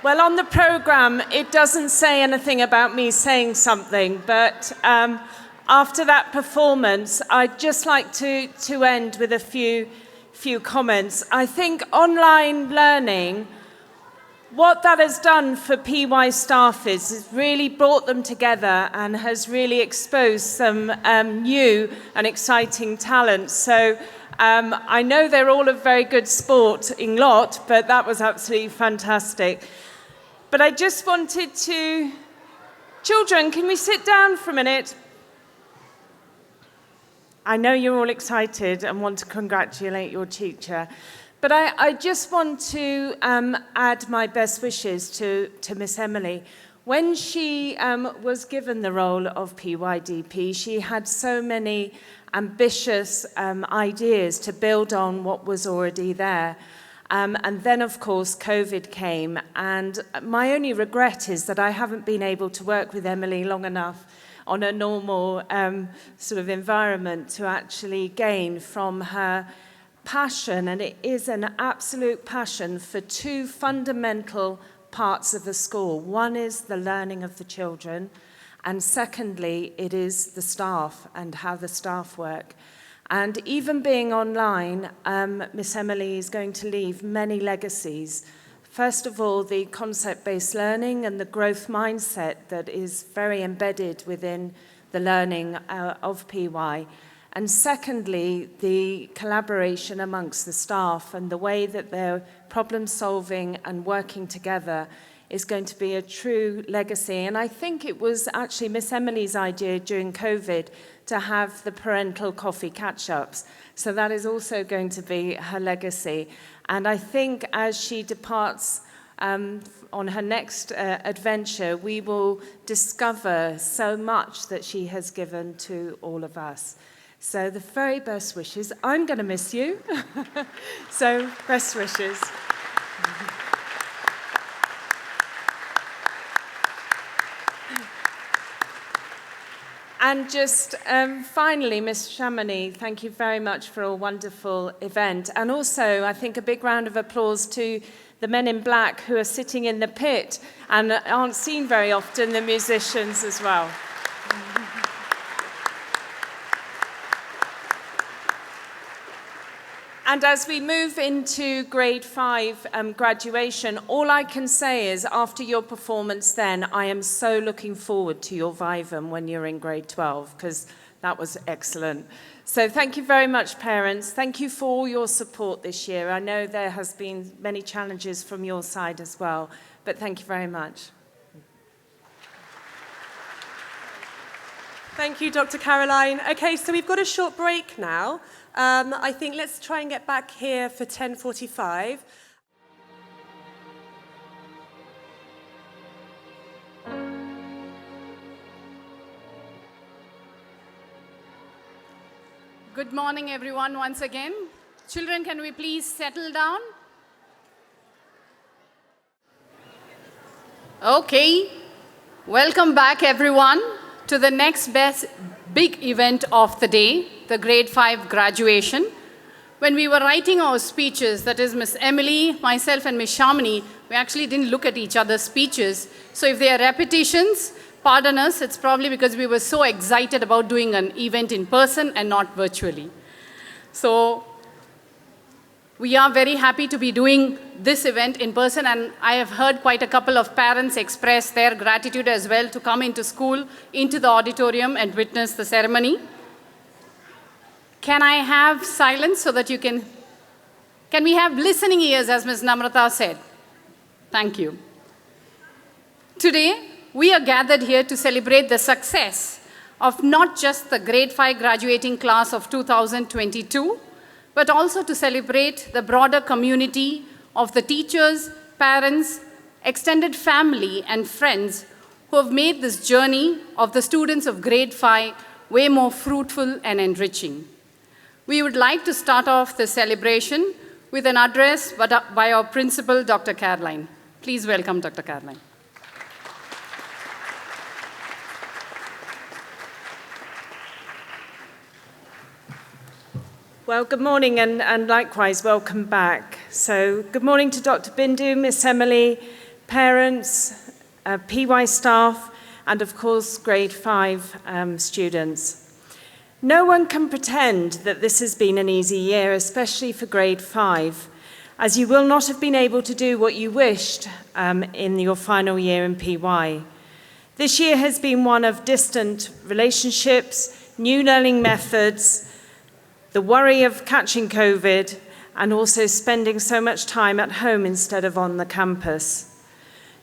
Well, on the programme, it doesn't say anything about me saying something, but after that performance, I'd just like to end with a few comments. I think online learning, what that has done for PY staff is really brought them together and has really exposed some new and exciting talent. So I know they're all a very good sporting lot, but that was absolutely fantastic. But I just wanted to... Children, can we sit down for a minute? I know you're all excited and want to congratulate your teacher. But I just want to add my best wishes to Miss Emily. When she was given the role of PYDP, she had so many ambitious ideas to build on what was already there. And then, of course, COVID came. And my only regret is that I haven't been able to work with Emily long enough on a normal sort of environment to actually gain from her passion, and it is an absolute passion for two fundamental parts of the school. One is the learning of the children, and secondly, it is the staff and how the staff work. And even being online, Miss Emily is going to leave many legacies. First of all, the concept-based learning and the growth mindset that is very embedded within the learning of PY. And secondly, the collaboration amongst the staff and the way that they're problem-solving and working together is going to be a true legacy. And I think it was actually Miss Emily's idea during COVID to have the parental coffee catch-ups. So that is also going to be her legacy. And I think as she departs on her next adventure, we will discover so much that she has given to all of us. So the very best wishes. I'm going to miss you. So best wishes. And just finally, Ms. Chamonix, thank you very much for a wonderful event. And also, I think a big round of applause to the men in black who are sitting in the pit and aren't seen very often, the musicians as well. And as we move into grade 5 graduation, all I can say is after your performance then, I am so looking forward to your Vivum when you're in grade 12, because that was excellent. So thank you very much, parents. Thank you for all your support this year. I know there has been many challenges from your side as well, but thank you very much. Thank you, Dr. Caroline. Okay, so we've got a short break now. I think let's try and get back here for 10:45. Good morning, everyone, once again. Children, can we please settle down? Okay, welcome back, everyone, to the next big event of the day, the grade 5 graduation. When we were writing our speeches, that is Miss Emily, myself and Miss Chamonix, we actually didn't look at each other's speeches. So if they are repetitions, pardon us, it's probably because we were so excited about doing an event in person and not virtually. So we are very happy to be doing this event in person, and I have heard quite a couple of parents express their gratitude as well to come into school, into the auditorium and witness the ceremony. Can I have silence so that you can we have listening ears, as Ms. Namrata said? Thank you. Today, we are gathered here to celebrate the success of not just the grade 5 graduating class of 2022, but also to celebrate the broader community of the teachers, parents, extended family, and friends who have made this journey of the students of grade 5 way more fruitful and enriching. We would like to start off the celebration with an address by our principal, Dr. Caroline. Please welcome Dr. Caroline. Well, good morning, and likewise, welcome back. So, good morning to Dr. Bindu, Miss Emily, parents, PY staff, and of course, grade 5 students. No one can pretend that this has been an easy year, especially for grade 5, as you will not have been able to do what you wished in your final year in PY. This year has been one of distant relationships, new learning methods, the worry of catching COVID, and also spending so much time at home instead of on the campus.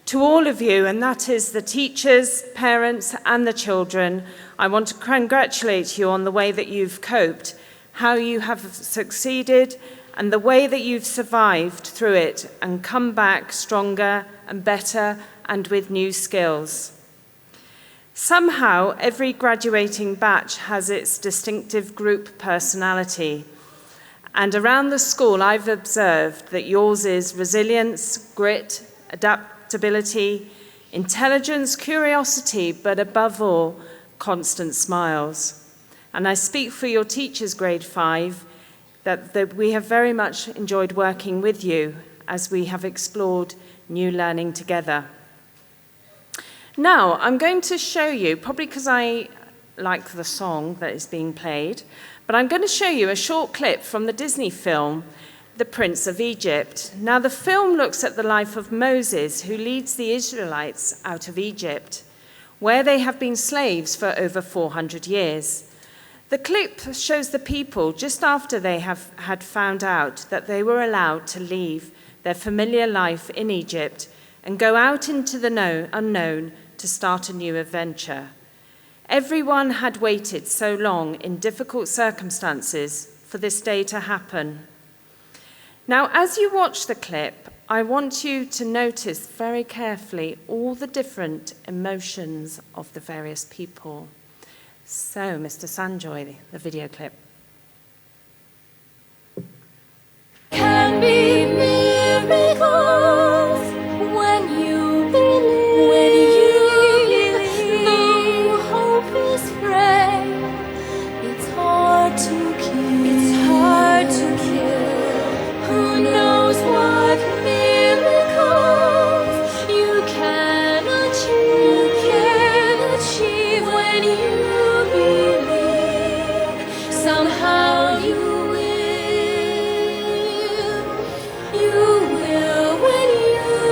To all of you, and that is the teachers, parents, and the children, I want to congratulate you on the way that you've coped, how you have succeeded, and the way that you've survived through it and come back stronger and better and with new skills. Somehow, every graduating batch has its distinctive group personality. And around the school, I've observed that yours is resilience, grit, adaptability, intelligence, curiosity, but above all, constant smiles. And I speak for your teachers, grade 5, that we have very much enjoyed working with you as we have explored new learning together. Now, I'm going to show you, probably because I like the song that is being played, but I'm going to show you a short clip from the Disney film, The Prince of Egypt. Now, the film looks at the life of Moses, who leads the Israelites out of Egypt, where they have been slaves for over 400 years. The clip shows the people just after they had found out that they were allowed to leave their familiar life in Egypt and go out into the unknown to start a new adventure. Everyone had waited so long in difficult circumstances for this day to happen. Now, as you watch the clip, I want you to notice very carefully all the different emotions of the various people. So, Mr. Sanjoy, the video clip. Can be miracles when you believe, though hope is frail, it's hard to kill, who knows what miracles you can achieve when you believe, somehow you will when you believe.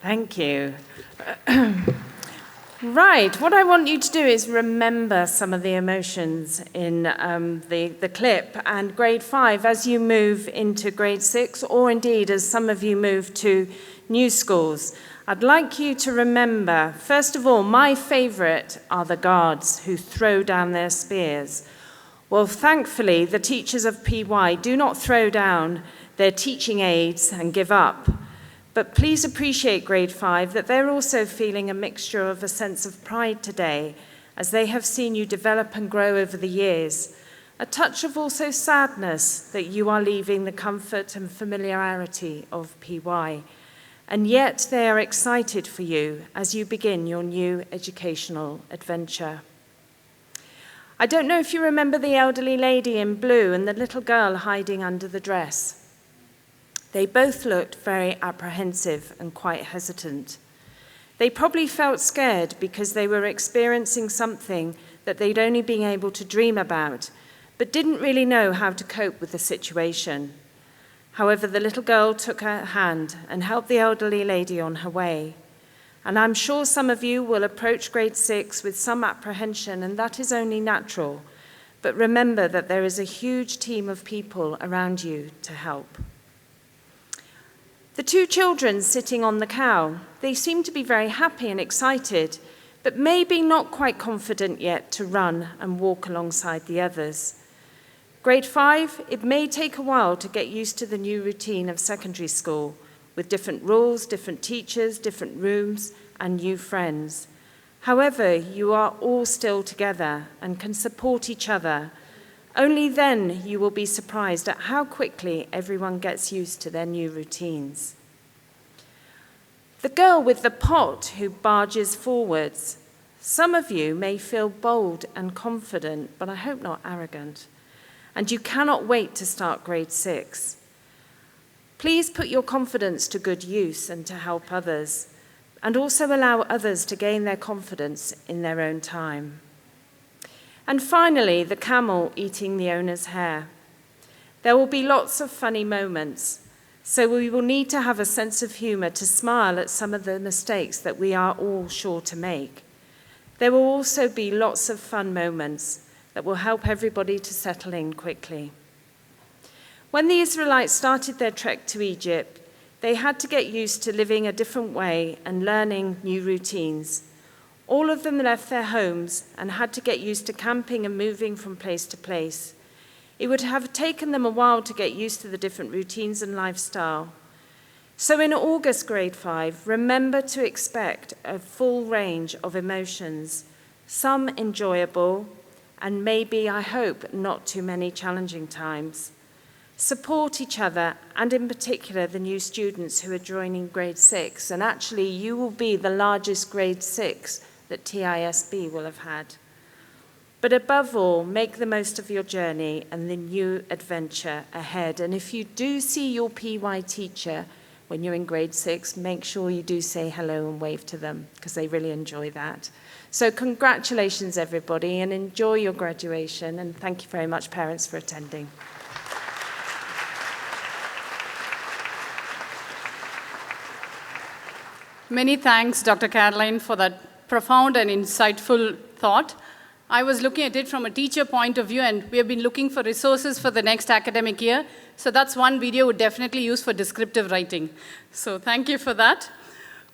Thank you. Right, what I want you to do is remember some of the emotions in the clip, and grade 5 as you move into grade 6, or indeed as some of you move to new schools. I'd like you to remember, first of all, my favourite are the guards who throw down their spears. Well, thankfully, the teachers of PY do not throw down their teaching aids and give up. But please appreciate grade 5 that they're also feeling a mixture of a sense of pride today as they have seen you develop and grow over the years. A touch of also sadness that you are leaving the comfort and familiarity of PY. And yet they are excited for you as you begin your new educational adventure. I don't know if you remember the elderly lady in blue and the little girl hiding under the dress. They both looked very apprehensive and quite hesitant. They probably felt scared because they were experiencing something that they'd only been able to dream about, but didn't really know how to cope with the situation. However, the little girl took her hand and helped the elderly lady on her way. And I'm sure some of you will approach grade 6 with some apprehension, and that is only natural. But remember that there is a huge team of people around you to help. The two children sitting on the cow, they seem to be very happy and excited, but maybe not quite confident yet to run and walk alongside the others. Grade 5, it may take a while to get used to the new routine of secondary school, with different rules, different teachers, different rooms, and new friends. However, you are all still together and can support each other. Only then you will be surprised at how quickly everyone gets used to their new routines. The girl with the pot who barges forwards. Some of you may feel bold and confident, but I hope not arrogant. And you cannot wait to start grade 6. Please put your confidence to good use and to help others, and also allow others to gain their confidence in their own time. And finally, the camel eating the owner's hair. There will be lots of funny moments, so we will need to have a sense of humor to smile at some of the mistakes that we are all sure to make. There will also be lots of fun moments that will help everybody to settle in quickly. When the Israelites started their trek to Egypt, they had to get used to living a different way and learning new routines. All of them left their homes and had to get used to camping and moving from place to place. It would have taken them a while to get used to the different routines and lifestyle. So in August grade 5, remember to expect a full range of emotions, some enjoyable, and maybe, I hope, not too many challenging times. Support each other, and in particular the new students who are joining grade 6, and actually you will be the largest grade 6 that TISB will have had. But above all, make the most of your journey and the new adventure ahead. And if you do see your PY teacher when you're in grade 6, make sure you do say hello and wave to them, because they really enjoy that. So congratulations, everybody, and enjoy your graduation. And thank you very much, parents, for attending. Many thanks, Dr. Caroline, for that profound and insightful thought. I was looking at it from a teacher point of view, and we have been looking for resources for the next academic year. So that's one video we would definitely use for descriptive writing. So thank you for that.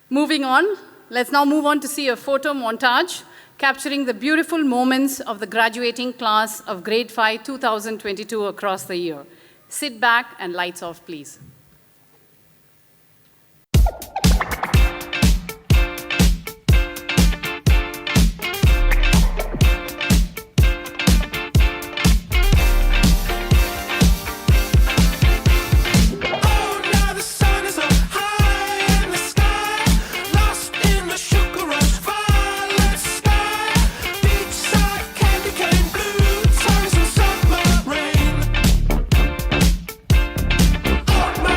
Moving on, let's now move on to see a photo montage capturing the beautiful moments of the graduating class of Grade 5 2022 across the year. Sit back and lights off, please. My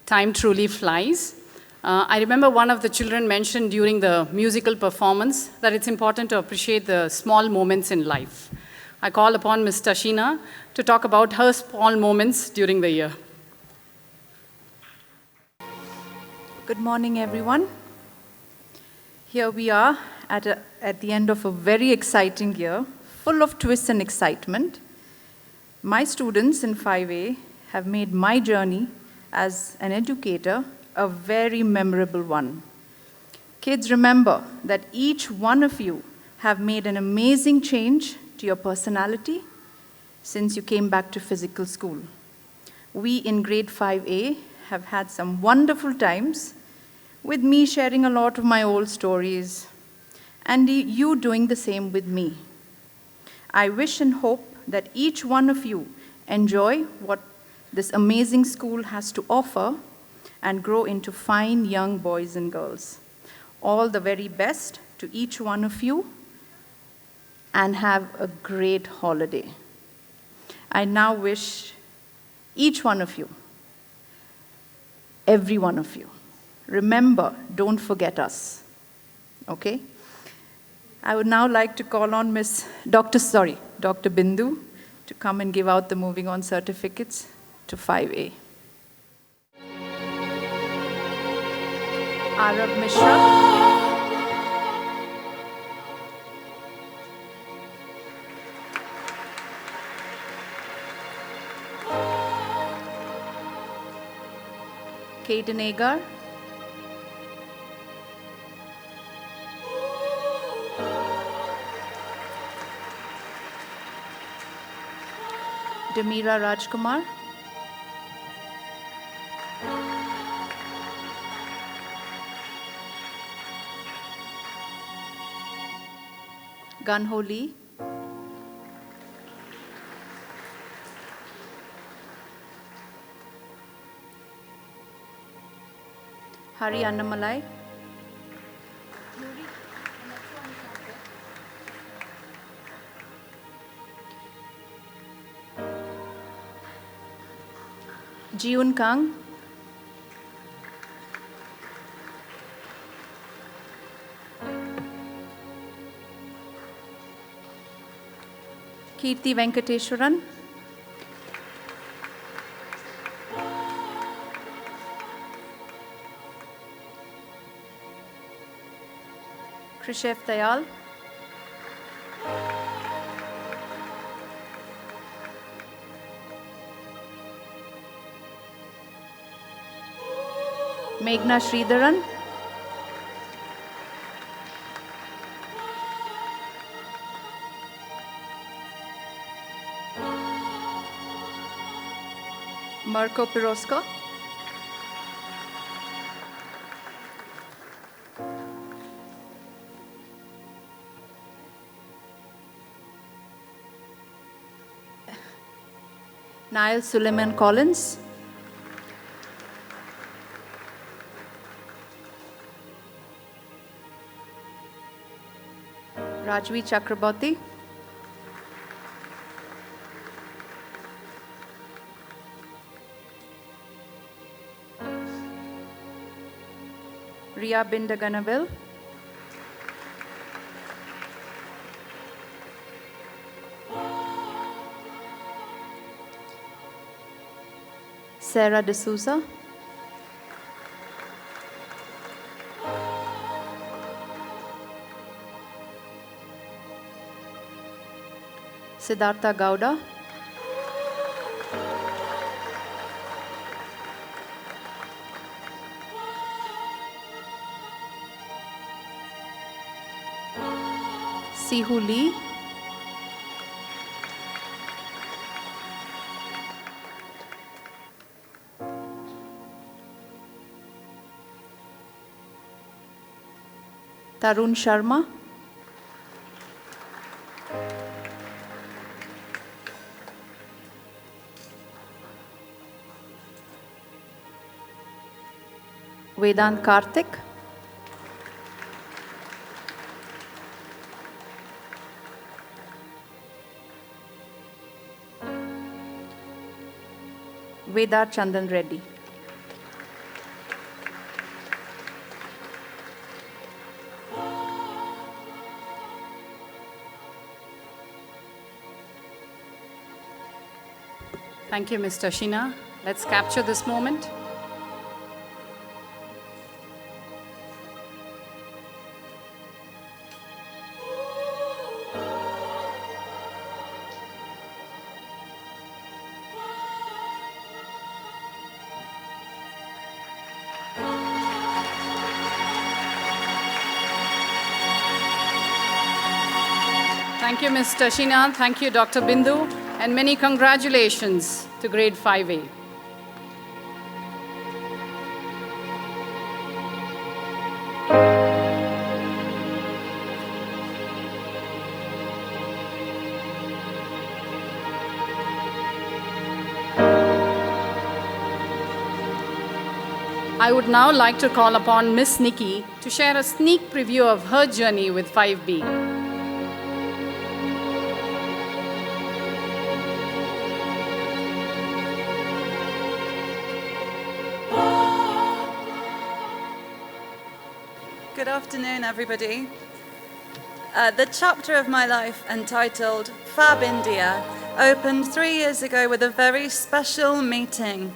Time truly flies. I remember one of the children mentioned during the musical performance that it's important to appreciate the small moments in life. I call upon Ms. Tashina to talk about her small moments during the year. Good morning, everyone. Here we are at the end of a very exciting year, full of twists and excitement. My students in 5A have made my journey as an educator a very memorable one. Kids, remember that each one of you have made an amazing change to your personality since you came back to physical school. We in grade 5A have had some wonderful times with me sharing a lot of my old stories and you doing the same with me. I wish and hope that each one of you enjoy what this amazing school has to offer and grow into fine young boys and girls. All the very best to each one of you and have a great holiday. I now wish each one of you, every one of you, remember, don't forget us, okay? I would now like to call on Dr. Bindu to come and give out the moving on certificates to 5A. Arav Mishra. Kaden Agar. Demira Rajkumar. Ganho Lee. Hari Annamalai. Jiun Kang. Kirti Venkateswaran. Krishev Dayal. Meghna Sridharan. Marco Pirosco. Niall Suleiman Collins. Rajvi Chakraborty. Ria Bindaganaville. Sarah D'Souza. Siddhartha Gowda. Sihu Lee. Tarun Sharma. Vedant Karthik. Vedar Chandan Reddy. Thank you, Mr. Sheena. Let's capture this moment. Thank you, Mr. Sheena. Thank you, Dr. Bindu. And many congratulations to Grade 5A. I would now like to call upon Miss Nikki to share a sneak preview of her journey with 5B. Good afternoon, everybody. The chapter of my life entitled Fab India opened 3 years ago with a very special meeting.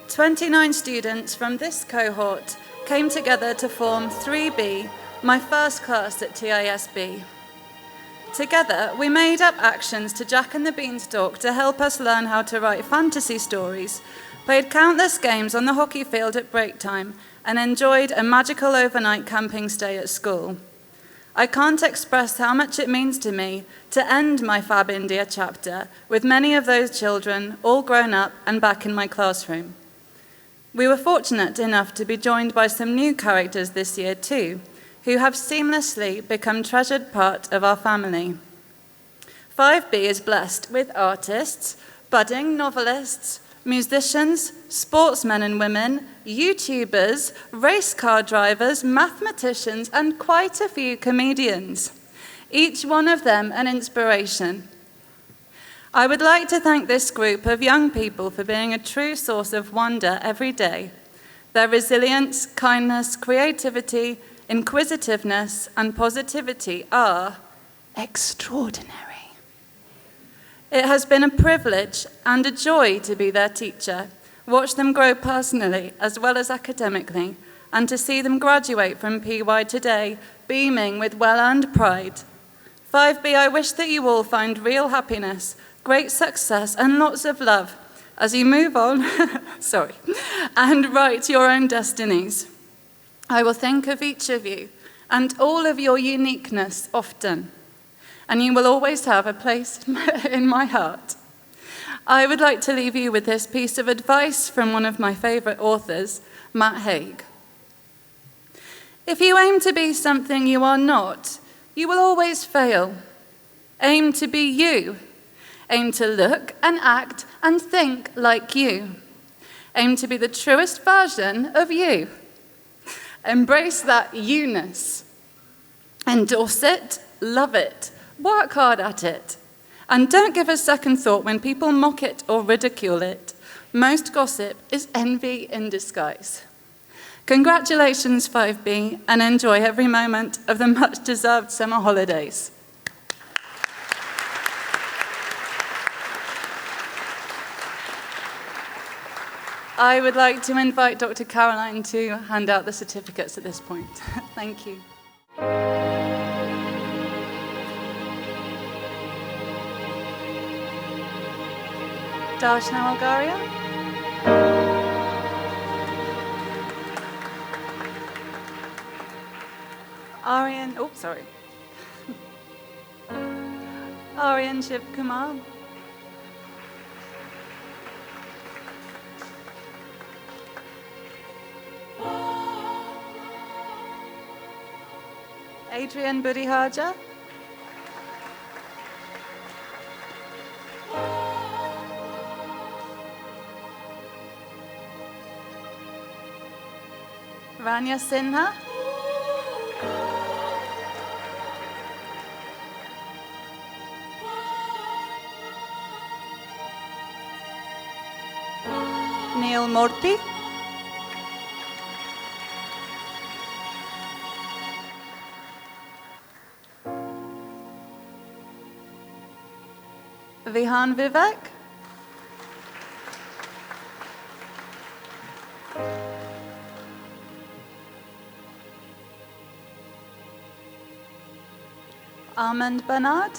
29 students from this cohort came together to form 3B, my first class at TISB. Together, we made up actions to Jack and the Beanstalk to help us learn how to write fantasy stories, played countless games on the hockey field at break time, and enjoyed a magical overnight camping stay at school. I can't express how much it means to me to end my Fab India chapter with many of those children all grown up and back in my classroom. We were fortunate enough to be joined by some new characters this year too, who have seamlessly become treasured part of our family. 5B is blessed with artists, budding novelists, musicians, sportsmen and women, YouTubers, race car drivers, mathematicians, and quite a few comedians. Each one of them an inspiration. I would like to thank this group of young people for being a true source of wonder every day. Their resilience, kindness, creativity, inquisitiveness, and positivity are extraordinary. It has been a privilege and a joy to be their teacher, watch them grow personally as well as academically, and to see them graduate from PY today, beaming with well-earned pride. 5B, I wish that you all find real happiness, great success, and lots of love as you move on, and write your own destinies. I will think of each of you and all of your uniqueness often, and you will always have a place in my heart. I would like to leave you with this piece of advice from one of my favorite authors, Matt Haig. If you aim to be something you are not, you will always fail. Aim to be you. Aim to look and act and think like you. Aim to be the truest version of you. Embrace that you-ness. Endorse it, love it, work hard at it. And don't give a second thought when people mock it or ridicule it. Most gossip is envy in disguise. Congratulations, 5B, and enjoy every moment of the much-deserved summer holidays. I would like to invite Dr. Caroline to hand out the certificates at this point. Thank you. Darshna Algaria. Aryan, Aryan Shiv Kumar. Adrian Budihaja. Rania Sinha. Neil Murthy. Vihan Vivek. Armand Bernard.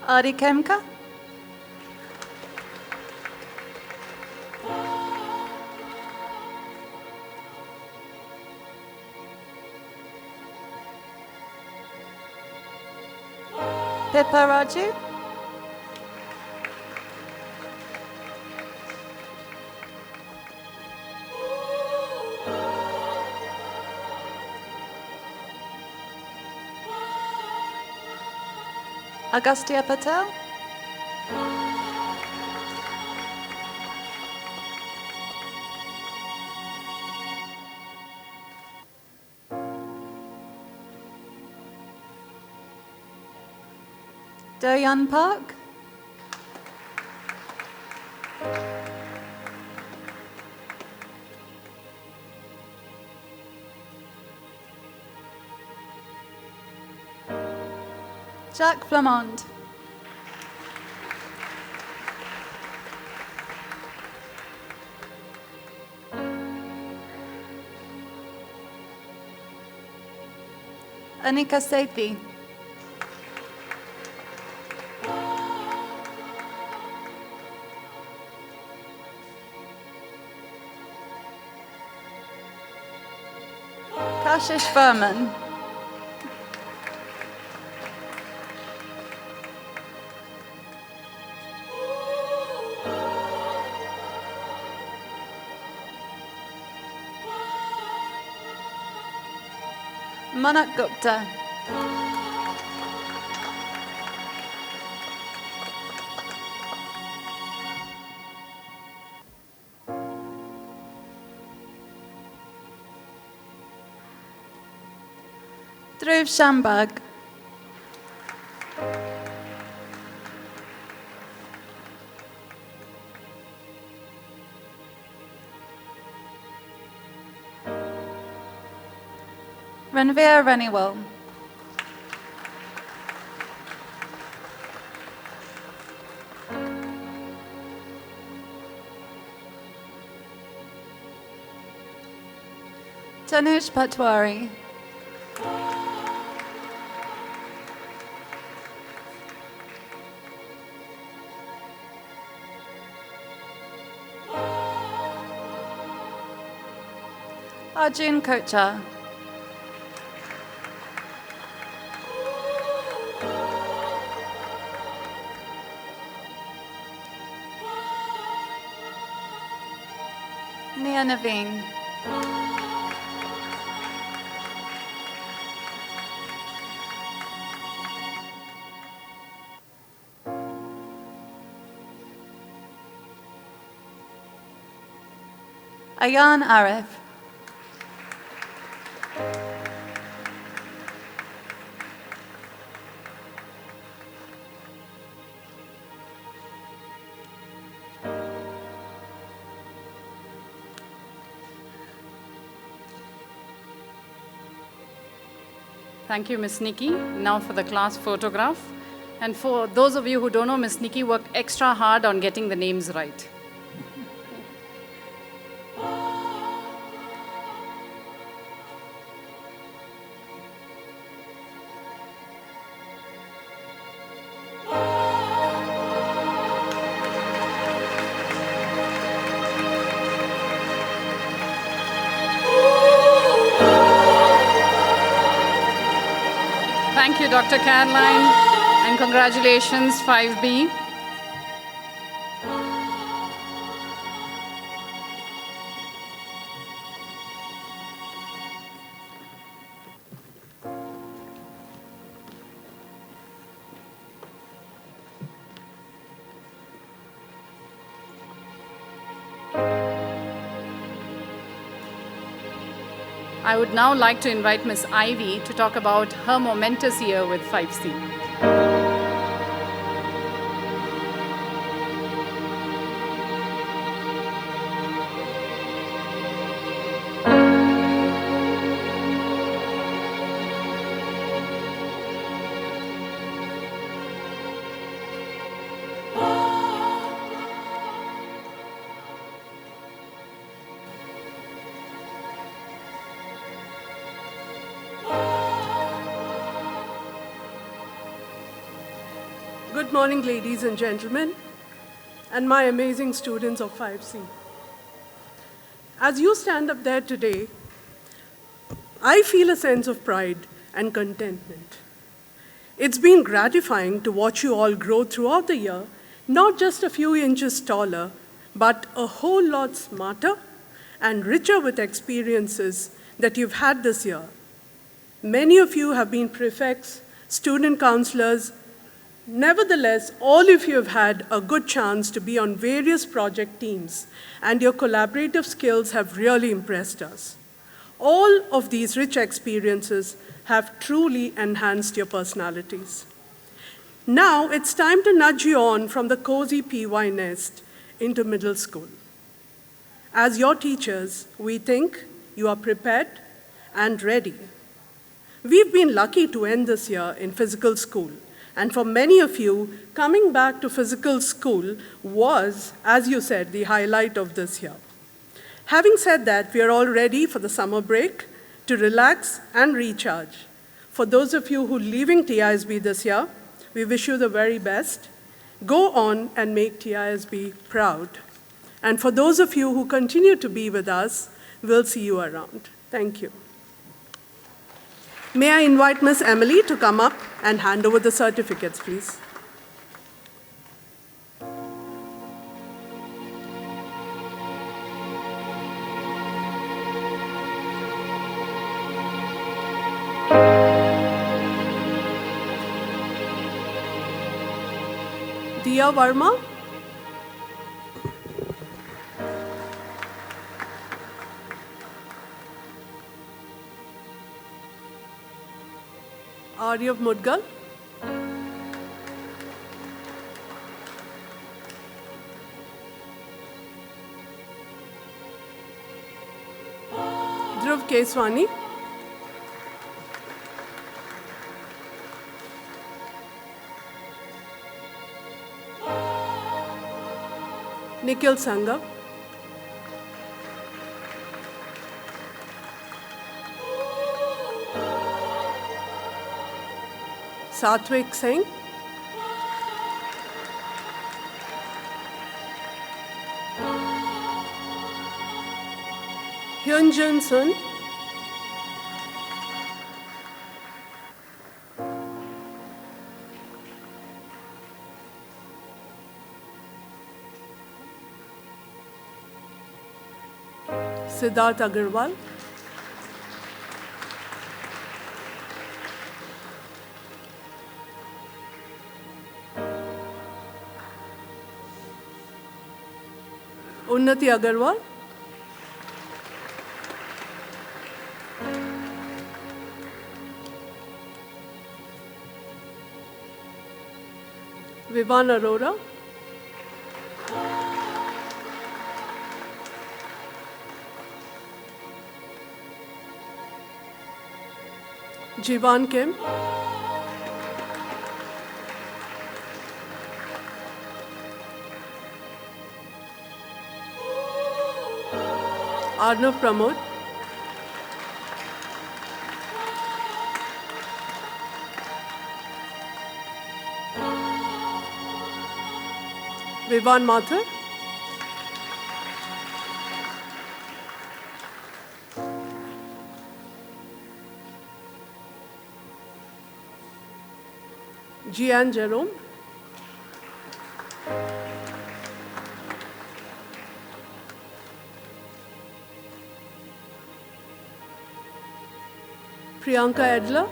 Adi Kemka. Pippa Raju. Agastya Patel. Doyan Park. Jacques Flamand. Anika Sethi. Kashish Furman. Manak Gupta. Dhruv Shambag. Ranveer Raniwal. Tanush Patwari. Arjun Kocha. Nia Naveen. Ayan Arif. Thank you, Miss Nikki. Now for the class photograph. And for those of you who don't know, Miss Nikki worked extra hard on getting the names right. Thank you, Dr. Caroline, and congratulations, 5B. I would now like to invite Miss Ivy to talk about her momentous year with 5C. Good morning, ladies and gentlemen, and my amazing students of 5C. As you stand up there today, I feel a sense of pride and contentment. It's been gratifying to watch you all grow throughout the year, not just a few inches taller, but a whole lot smarter and richer with experiences that you've had this year. Many of you have been prefects, student counselors. Nevertheless, all of you have had a good chance to be on various project teams, and your collaborative skills have really impressed us. All of these rich experiences have truly enhanced your personalities. Now it's time to nudge you on from the cozy PY nest into middle school. As your teachers, we think you are prepared and ready. We've been lucky to end this year in physical school. And for many of you, coming back to physical school was, as you said, the highlight of this year. Having said that, we are all ready for the summer break to relax and recharge. For those of you who are leaving TISB this year, we wish you the very best. Go on and make TISB proud. And for those of you who continue to be with us, we'll see you around. Thank you. May I invite Miss Emily to come up and hand over the certificates, please. Diya Verma. Aryav Mudgal. Dhruv Keswani. Nikhil Sangam. Satvik Singh. Hyunjin Sun. Siddharth Agarwal. Unnati Agarwal. Vivan Arora. Jivan Kim. Arnav Pramod. Vivan Mathur. Gian Jerome. Priyanka Edler.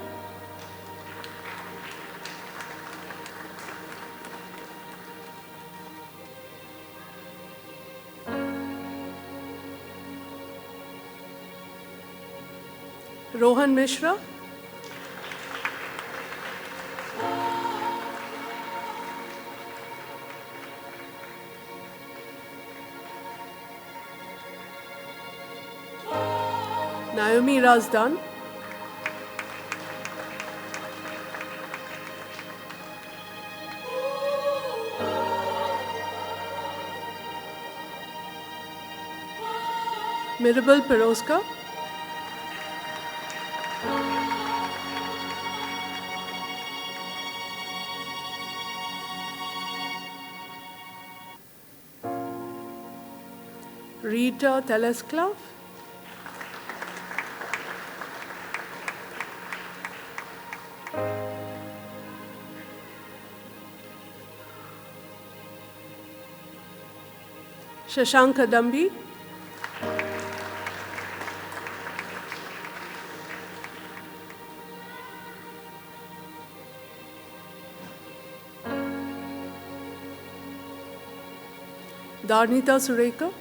Rohan Mishra. Naomi Razdan. Mirabal Peroska. Rita Telesclove. Shashanka Dambi. Darnita Sureka.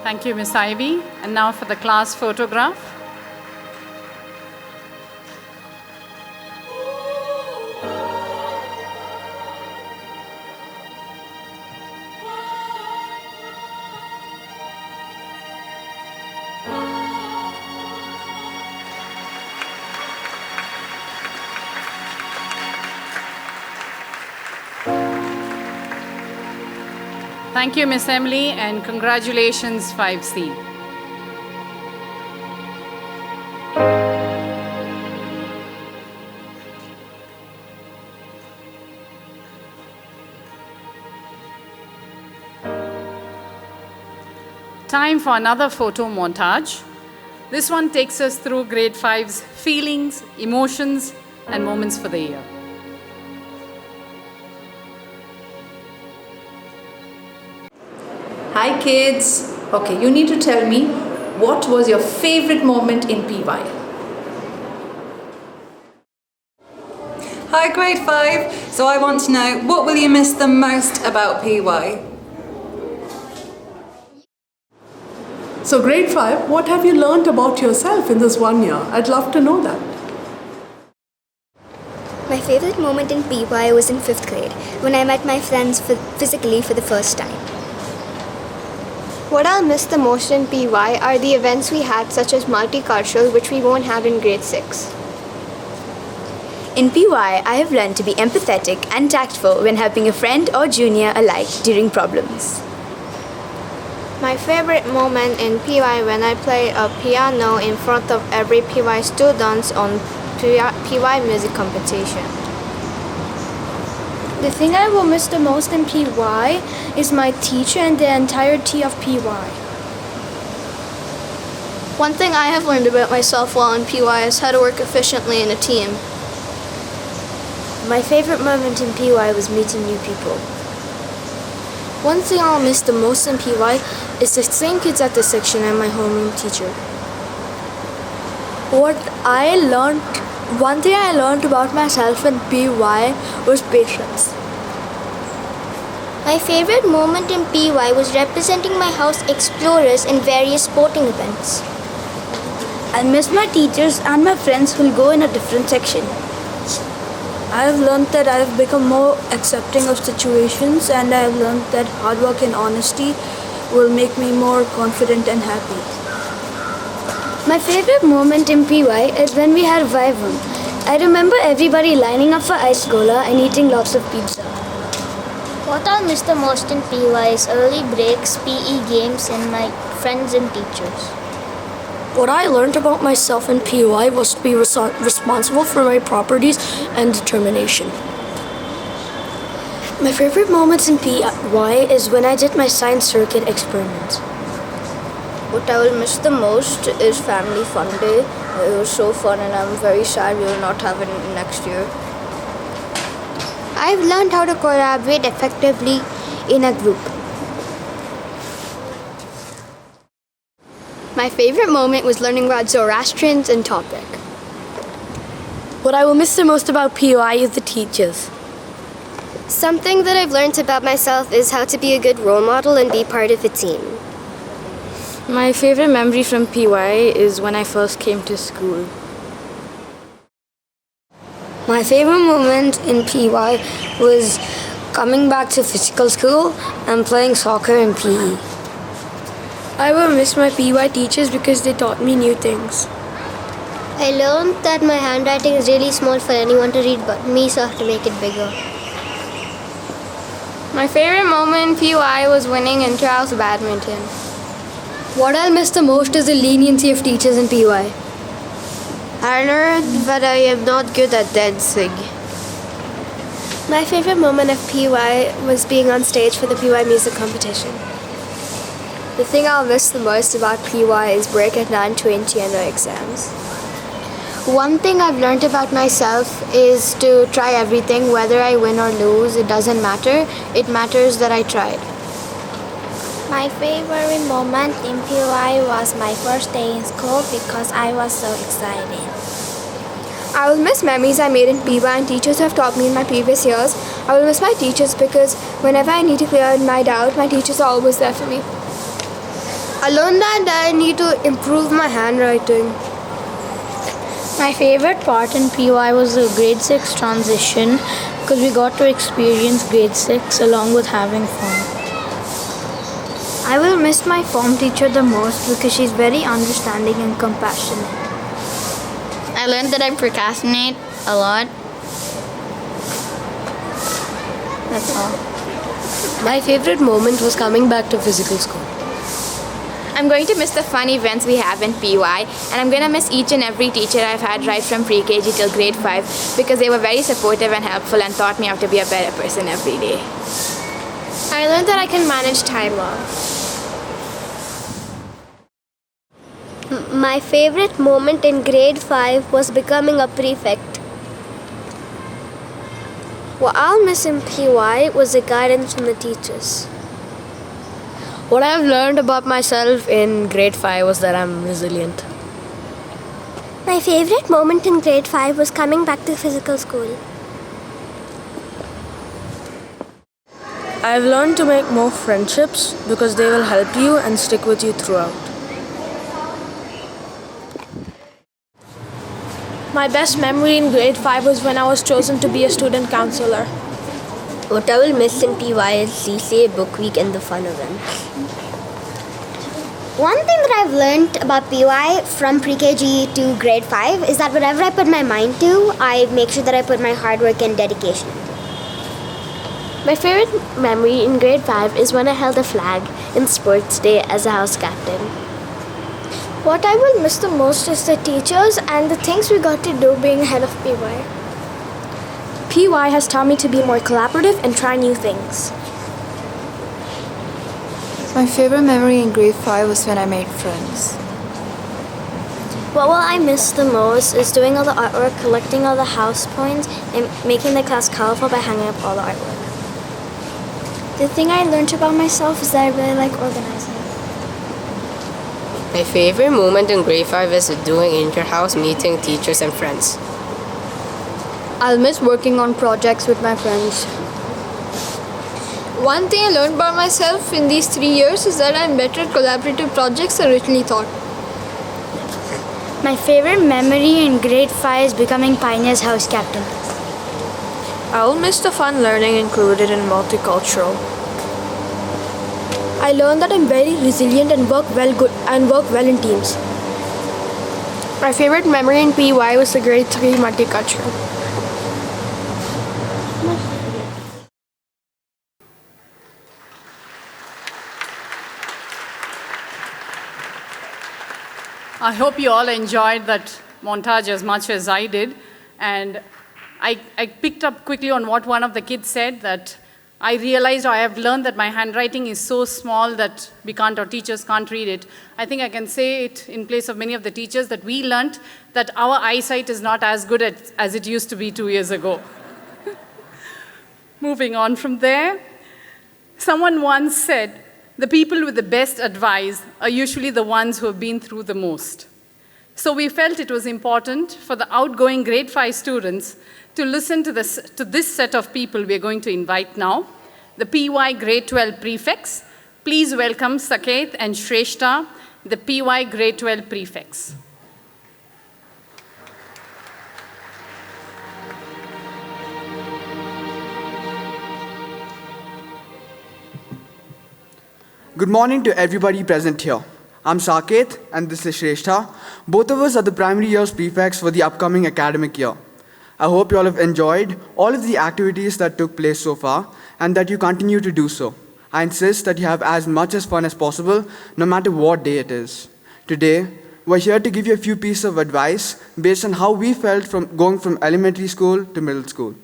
Thank you, Miss Ivy. And now for the class photograph. Thank you, Miss Emily, and congratulations, 5C. Time for another photo montage. This one takes us through grade 5's feelings, emotions, and moments for the year. Hi kids. Okay, you need to tell me what was your favorite moment in PY? Hi, grade 5. So I want to know, what will you miss the most about PY? So grade 5, what have you learned about yourself in this 1 year? I'd love to know that. My favorite moment in PY was in 5th grade, when I met my friends physically for the first time. What I'll miss the most in PY are the events we had, such as multicultural, which we won't have in grade 6. In PY, I have learned to be empathetic and tactful when helping a friend or junior alike during problems. My favorite moment in PY when I played a piano in front of every PY students on PY music competition. The thing I will miss the most in PY is my teacher and the entirety of PY. One thing I have learned about myself while in PY is how to work efficiently in a team. My favorite moment in PY was meeting new people. One thing I'll miss the most in PY is the same kids at the section and my homeroom teacher. One thing I learned about myself in PY was patience. My favorite moment in PY was representing my house explorers in various sporting events. I miss my teachers and my friends who will go in a different section. I have learned that I have become more accepting of situations, and I have learned that hard work and honesty will make me more confident and happy. My favorite moment in PY is when we had Vivum. I remember everybody lining up for ice cola and eating lots of pizza. What I'll miss the most in PY is early breaks, PE games, and my friends and teachers. What I learned about myself in PY was to be responsible for my properties and determination. My favorite moments in PY is when I did my science circuit experiments. What I will miss the most is family fun day. It was so fun and I'm very sad we will not have it next year. I've learned how to collaborate effectively in a group. My favorite moment was learning about Zoroastrians and topic. What I will miss the most about PY is the teachers. Something that I've learned about myself is how to be a good role model and be part of a team. My favorite memory from PY is when I first came to school. My favorite moment in PY was coming back to physical school and playing soccer in PE. I will miss my PY teachers because they taught me new things. I learned that my handwriting is really small for anyone to read but me, so I have to make it bigger. My favorite moment in PY was winning inter-house badminton. What I'll miss the most is the leniency of teachers in PY. I learned that I am not good at dancing. My favorite moment of PY was being on stage for the PY music competition. The thing I'll miss the most about PY is break at 9:20 and no exams. One thing I've learned about myself is to try everything, whether I win or lose, it doesn't matter. It matters that I tried. My favorite moment in PY was my first day in school because I was so excited. I will miss memories I made in PY and teachers who have taught me in my previous years. I will miss my teachers because whenever I need to clear my doubt, my teachers are always there for me. I learned that I need to improve my handwriting. My favorite part in PY was the grade 6 transition because we got to experience grade 6 along with having fun. I will miss my form teacher the most because she's very understanding and compassionate. I learned that I procrastinate a lot. That's all. My favorite moment was coming back to physical school. I'm going to miss the fun events we have in PY, and I'm going to miss each and every teacher I've had right from pre-KG till grade 5 because they were very supportive and helpful and taught me how to be a better person every day. I learned that I can manage time well. My favorite moment in grade 5 was becoming a prefect. What I'll miss in PY was the guidance from the teachers. What I've learned about myself in grade 5 was that I'm resilient. My favorite moment in grade 5 was coming back to physical school. I've learned to make more friendships because they will help you and stick with you throughout. My best memory in grade 5 was when I was chosen to be a student councillor. What I will miss in PY is CCA book week and the fun events. One thing that I've learned about PY from pre-KG to grade 5 is that whatever I put my mind to, I make sure that I put my hard work and dedication into. My favorite memory in grade 5 is when I held a flag in sports day as a house captain. What I will miss the most is the teachers and the things we got to do being head of PY. PY has taught me to be more collaborative and try new things. My favorite memory in grade 5 was when I made friends. What will I miss the most is doing all the artwork, collecting all the house points, and making the class colorful by hanging up all the artwork. The thing I learned about myself is that I really like organizing. My favorite moment in grade 5 is doing inter-house meeting teachers and friends. I'll miss working on projects with my friends. One thing I learned about myself in these 3 years is that I'm better at collaborative projects than originally thought. My favorite memory in grade 5 is becoming Pioneer's house captain. I'll miss the fun learning included in multicultural. I learned that I'm very resilient and work well in teams. My favorite memory in PY was the grade 3 multicultural. I hope you all enjoyed that montage as much as I did. And I picked up quickly on what one of the kids said, that I realized, or I have learned, that my handwriting is so small that we can't, or teachers can't read it. I think I can say it in place of many of the teachers that we learned that our eyesight is not as good as it used to be 2 years ago. Moving on from there, someone once said, the people with the best advice are usually the ones who have been through the most. So we felt it was important for the outgoing grade 5 students to listen to this set of people we are going to invite now, the PY grade 12 prefects. Please welcome Saket and Shrestha, the PY grade 12 prefects. Good morning to everybody present here. I'm Saket and this is Shrestha. Both of us are the primary year's prefects for the upcoming academic year. I hope you all have enjoyed all of the activities that took place so far and that you continue to do so. I insist that you have as much as fun as possible, no matter what day it is. Today, we're here to give you a few pieces of advice based on how we felt from going from elementary school to middle school.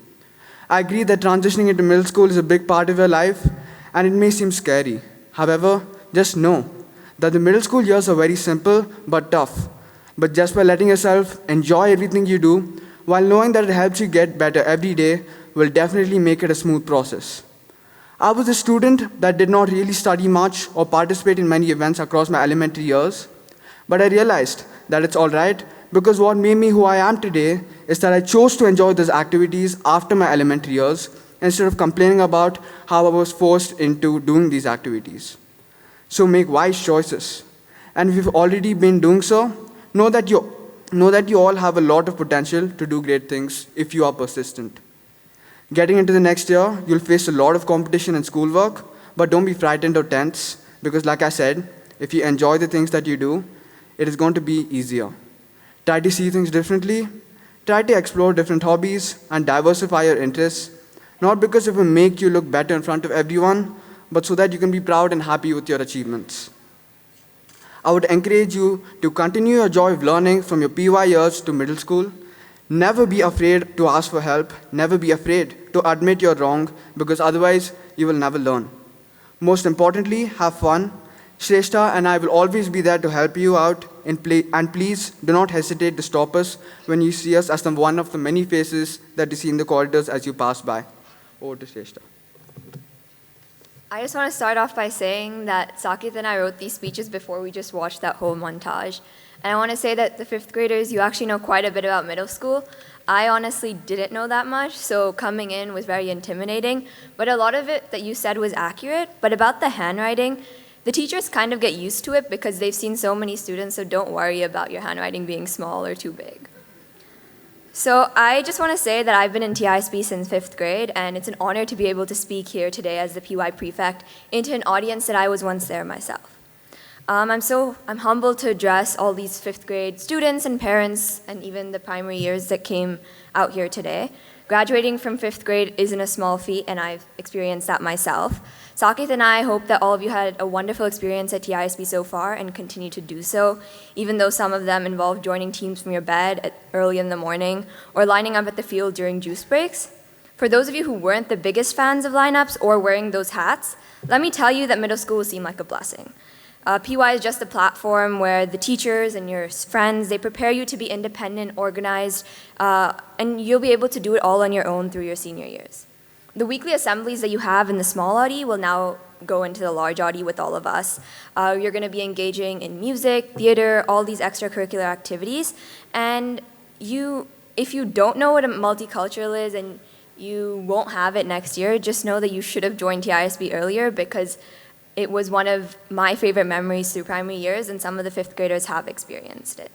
I agree that transitioning into middle school is a big part of your life, and it may seem scary. However, just know that the middle school years are very simple but tough. But just by letting yourself enjoy everything you do, while knowing that it helps you get better every day, will definitely make it a smooth process. I was a student that did not really study much or participate in many events across my elementary years, but I realized that it's all right because what made me who I am today is that I chose to enjoy those activities after my elementary years instead of complaining about how I was forced into doing these activities. So make wise choices. And if you've already been doing so, know that you all have a lot of potential to do great things if you are persistent. Getting into the next year, you'll face a lot of competition and schoolwork, but don't be frightened or tense because like I said, if you enjoy the things that you do, it is going to be easier. Try to see things differently, try to explore different hobbies and diversify your interests, not because it will make you look better in front of everyone, but so that you can be proud and happy with your achievements. I would encourage you to continue your joy of learning from your PY years to middle school. Never be afraid to ask for help. Never be afraid to admit you're wrong because otherwise you will never learn. Most importantly, have fun. Shrestha and I will always be there to help you out and please do not hesitate to stop us when you see us as one of the many faces that you see in the corridors as you pass by. Over to Shrestha. I just want to start off by saying that Saket and I wrote these speeches before we just watched that whole montage. And I want to say that the 5th graders, you actually know quite a bit about middle school. I honestly didn't know that much, so coming in was very intimidating. But a lot of it that you said was accurate. But about the handwriting, the teachers kind of get used to it because they've seen so many students, so don't worry about your handwriting being small or too big. So I just want to say that I've been in TISP since 5th grade, and it's an honor to be able to speak here today as the PY prefect into an audience that I was once there myself. I'm humbled to address all these 5th grade students and parents and even the primary years that came out here today. Graduating from 5th grade isn't a small feat, and I've experienced that myself. Saket and I hope that all of you had a wonderful experience at TISP so far and continue to do so, even though some of them involve joining teams from your bed early in the morning or lining up at the field during juice breaks. For those of you who weren't the biggest fans of lineups or wearing those hats, let me tell you that middle school will seem like a blessing. PY is just a platform where the teachers and your friends, they prepare you to be independent, organized, and you'll be able to do it all on your own through your senior years. The weekly assemblies that you have in the small audi will now go into the large audi with all of us. You're going to be engaging in music, theater, all these extracurricular activities. And if you don't know what a multicultural is and you won't have it next year, just know that you should have joined TISB earlier because it was one of my favorite memories through primary years, and some of the 5th graders have experienced it.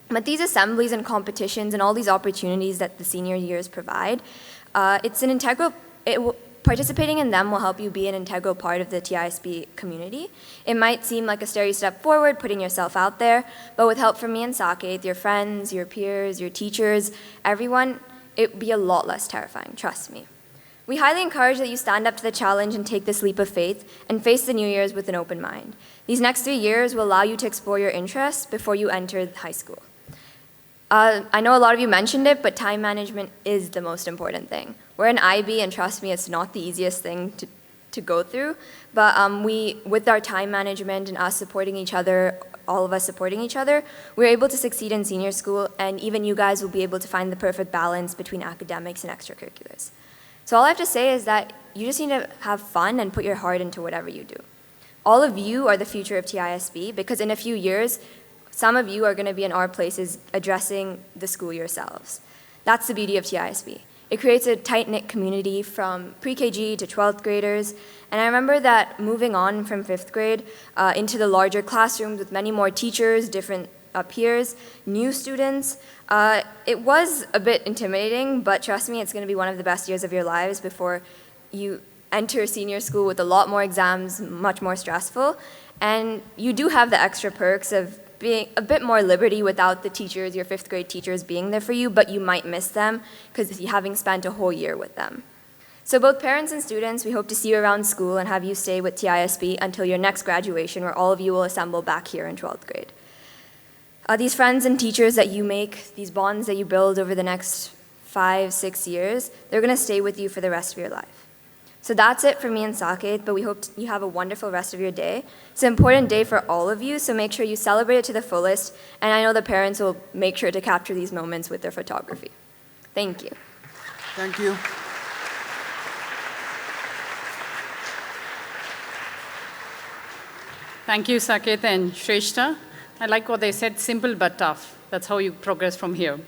But these assemblies and competitions and all these opportunities that the senior years provide, participating in them will help you be an integral part of the TISB community. It might seem like a scary step forward, putting yourself out there, but with help from me and Saket, your friends, your peers, your teachers, everyone, it would be a lot less terrifying, trust me. We highly encourage that you stand up to the challenge and take this leap of faith and face the New Year's with an open mind. These next 3 years will allow you to explore your interests before you enter high school. I know a lot of you mentioned it, but time management is the most important thing. We're an IB, and trust me, it's not the easiest thing to go through, but with our time management and us supporting each other, all of us supporting each other, we're able to succeed in senior school, and even you guys will be able to find the perfect balance between academics and extracurriculars. So all I have to say is that you just need to have fun and put your heart into whatever you do. All of you are the future of TISB because in a few years, some of you are going to be in our places addressing the school yourselves. That's the beauty of TISB. It creates a tight-knit community from pre-KG to 12th graders. And I remember that moving on from 5th grade into the larger classrooms with many more teachers, different peers, new students, it was a bit intimidating, but trust me, it's going to be one of the best years of your lives before you enter senior school with a lot more exams, much more stressful. And you do have the extra perks of being a bit more liberty without the teachers, your 5th grade teachers being there for you, but you might miss them because you're having spent a whole year with them. So both parents and students, we hope to see you around school and have you stay with TISB until your next graduation, where all of you will assemble back here in 12th grade. These friends and teachers that you make, these bonds that you build over the next 5-6 years, they're going to stay with you for the rest of your life. So that's it for me and Saket, but we hope you have a wonderful rest of your day. It's an important day for all of you, so make sure you celebrate it to the fullest, and I know the parents will make sure to capture these moments with their photography. Thank you. Thank you. Thank you, Saket and Shrestha. I like what they said, simple but tough. That's how you progress from here.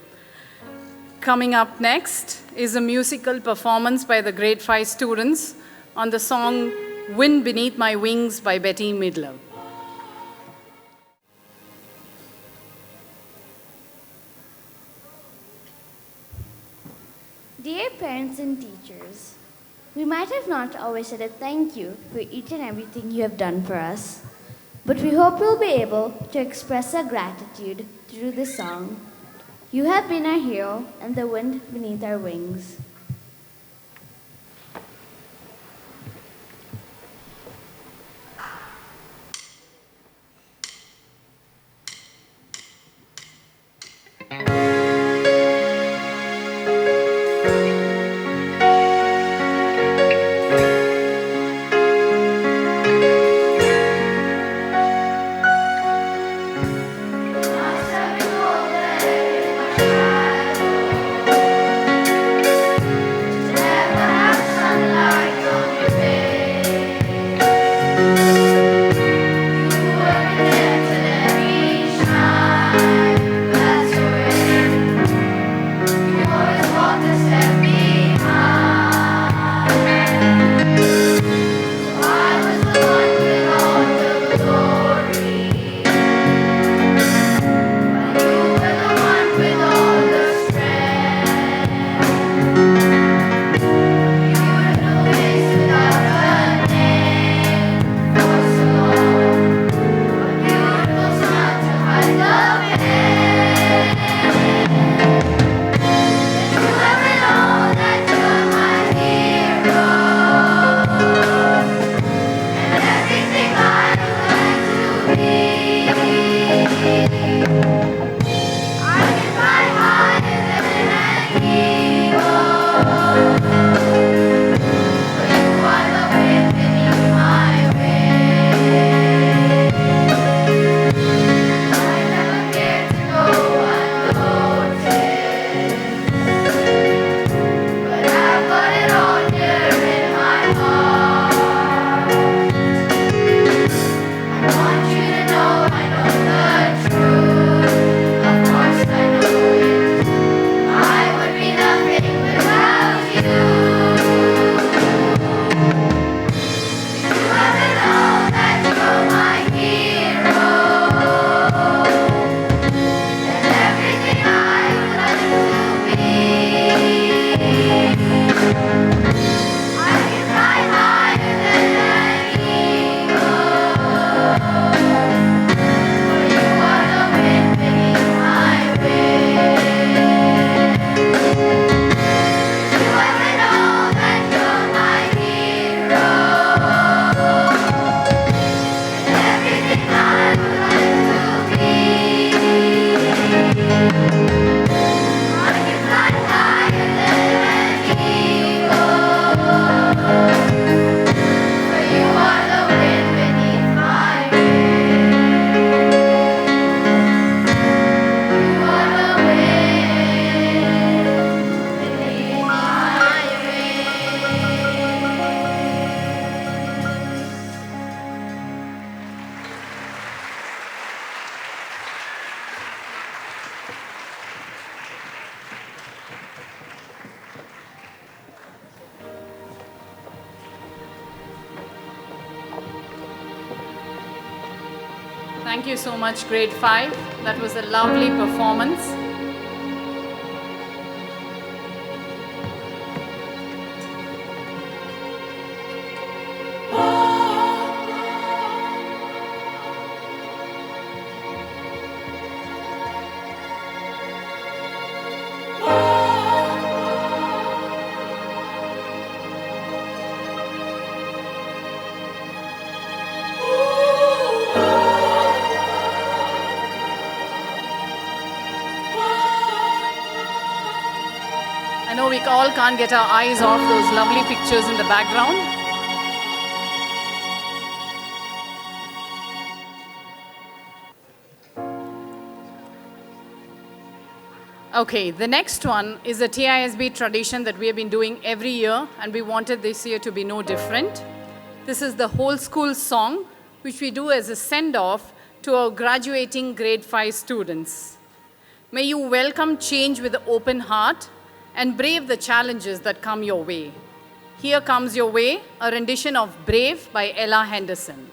Coming up next is a musical performance by the grade 5 students on the song Wind Beneath My Wings by Betty Midler. Dear parents and teachers, we might have not always said a thank you for each and everything you have done for us, but we hope you'll be able to express our gratitude through this song. You have been our hero and the wind beneath our wings. Thank you so much, grade 5. That was a lovely performance. I know we all can't get our eyes off those lovely pictures in the background. Okay, the next one is a TISB tradition that we have been doing every year, and we wanted this year to be no different. This is the whole school song, which we do as a send-off to our graduating grade 5 students. May you welcome change with an open heart and brave the challenges that come your way. Here comes your way, a rendition of Brave by Ella Henderson.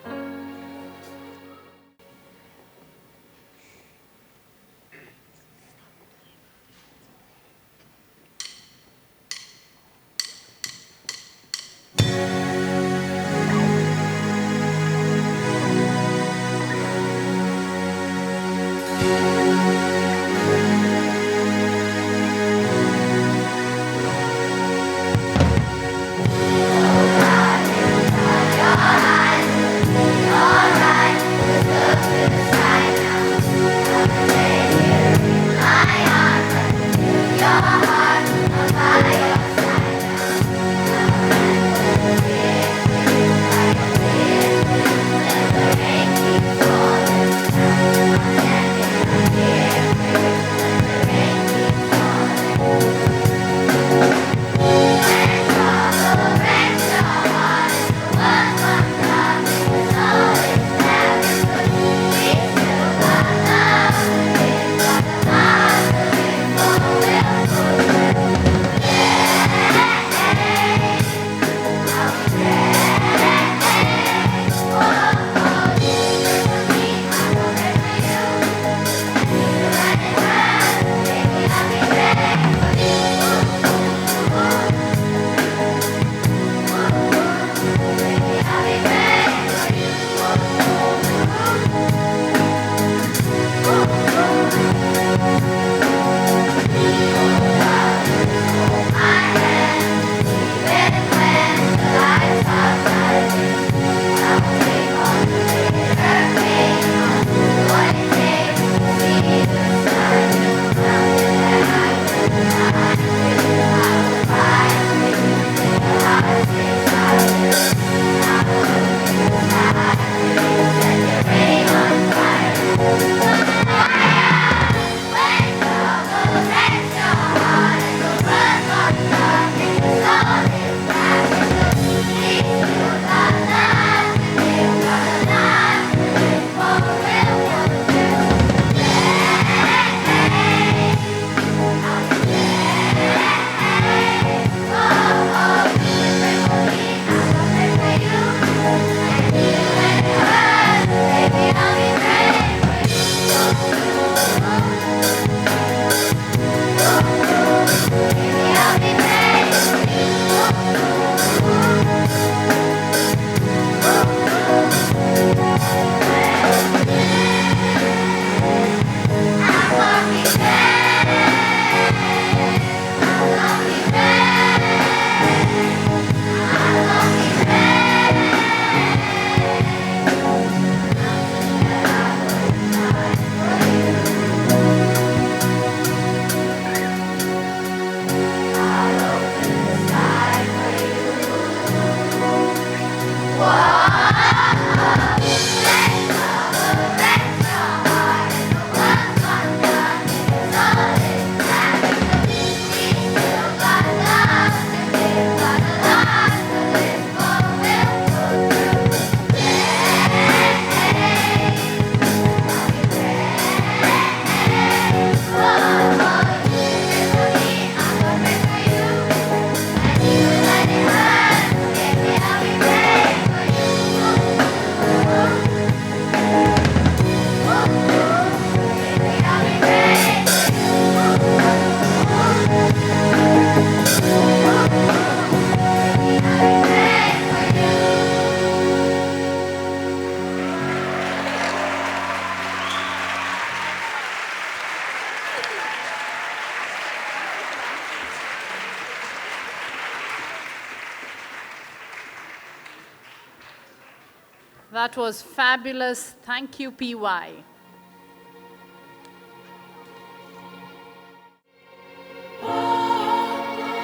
That was fabulous. Thank you, PY.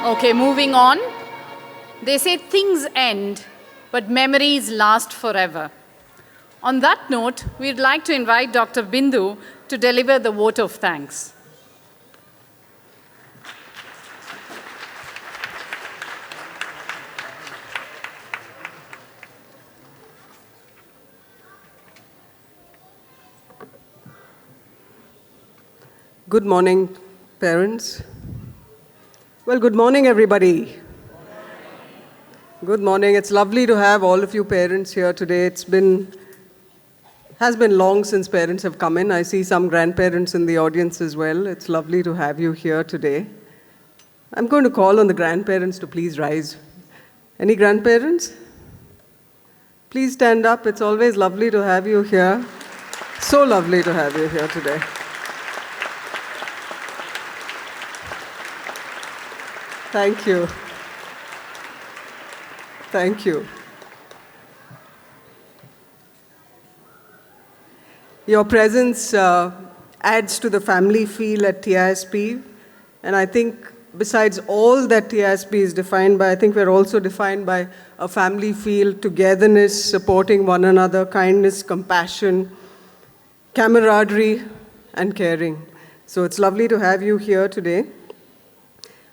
Okay, moving on. They say things end, but memories last forever. On that note, we'd like to invite Dr. Bindu to deliver the vote of thanks. Good morning, parents. Well, good morning, everybody. Good morning. It's lovely to have all of you parents here today. Has been long since parents have come in. I see some grandparents in the audience as well. It's lovely to have you here today. I'm going to call on the grandparents to please rise. Any grandparents? Please stand up. It's always lovely to have you here. So lovely to have you here today. Thank you. Thank you. Your presence adds to the family feel at TISP, and I think besides all that TISP is defined by, I think we're also defined by a family feel, togetherness, supporting one another, kindness, compassion, camaraderie, and caring. So it's lovely to have you here today.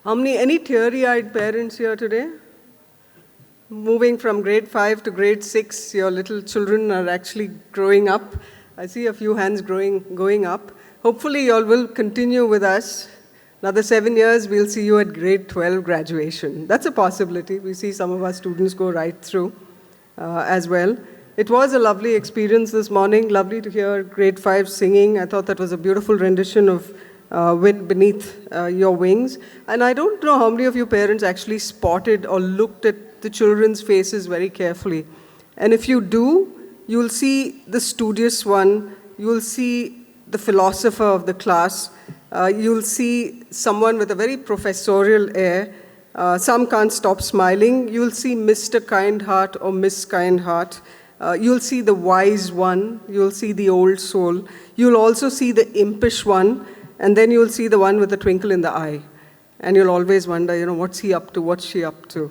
Any teary-eyed parents here today? Moving from grade 5 to grade 6, your little children are actually growing up. I see a few hands going up. Hopefully you all will continue with us. Another 7 years, we'll see you at grade 12 graduation. That's a possibility. We see some of our students go right through as well. It was a lovely experience this morning. Lovely to hear grade 5 singing. I thought that was a beautiful rendition of Wind Beneath Your Wings. And I don't know how many of you parents actually spotted or looked at the children's faces very carefully. And if you do, you'll see the studious one, you'll see the philosopher of the class, you'll see someone with a very professorial air. Some can't stop smiling. You'll see Mr. Kind Heart or Miss Kind Heart. You'll see the wise one. You'll see the old soul. You'll also see the impish one. And then you'll see the one with the twinkle in the eye. And you'll always wonder, what's he up to? What's she up to?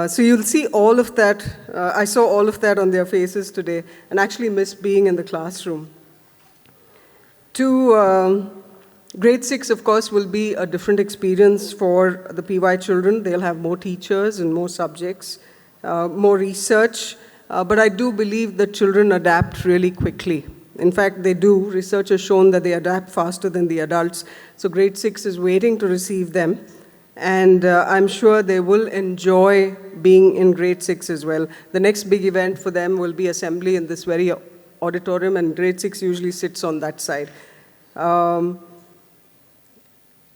So you'll see all of that. I saw all of that on their faces today and actually miss being in the classroom. Grade 6, of course, will be a different experience for the PY children. They'll have more teachers and more subjects, more research. But I do believe that children adapt really quickly. In fact, they do. Research has shown that they adapt faster than the adults. So grade 6 is waiting to receive them. And I'm sure they will enjoy being in grade 6 as well. The next big event for them will be assembly in this very auditorium, and grade 6 usually sits on that side. So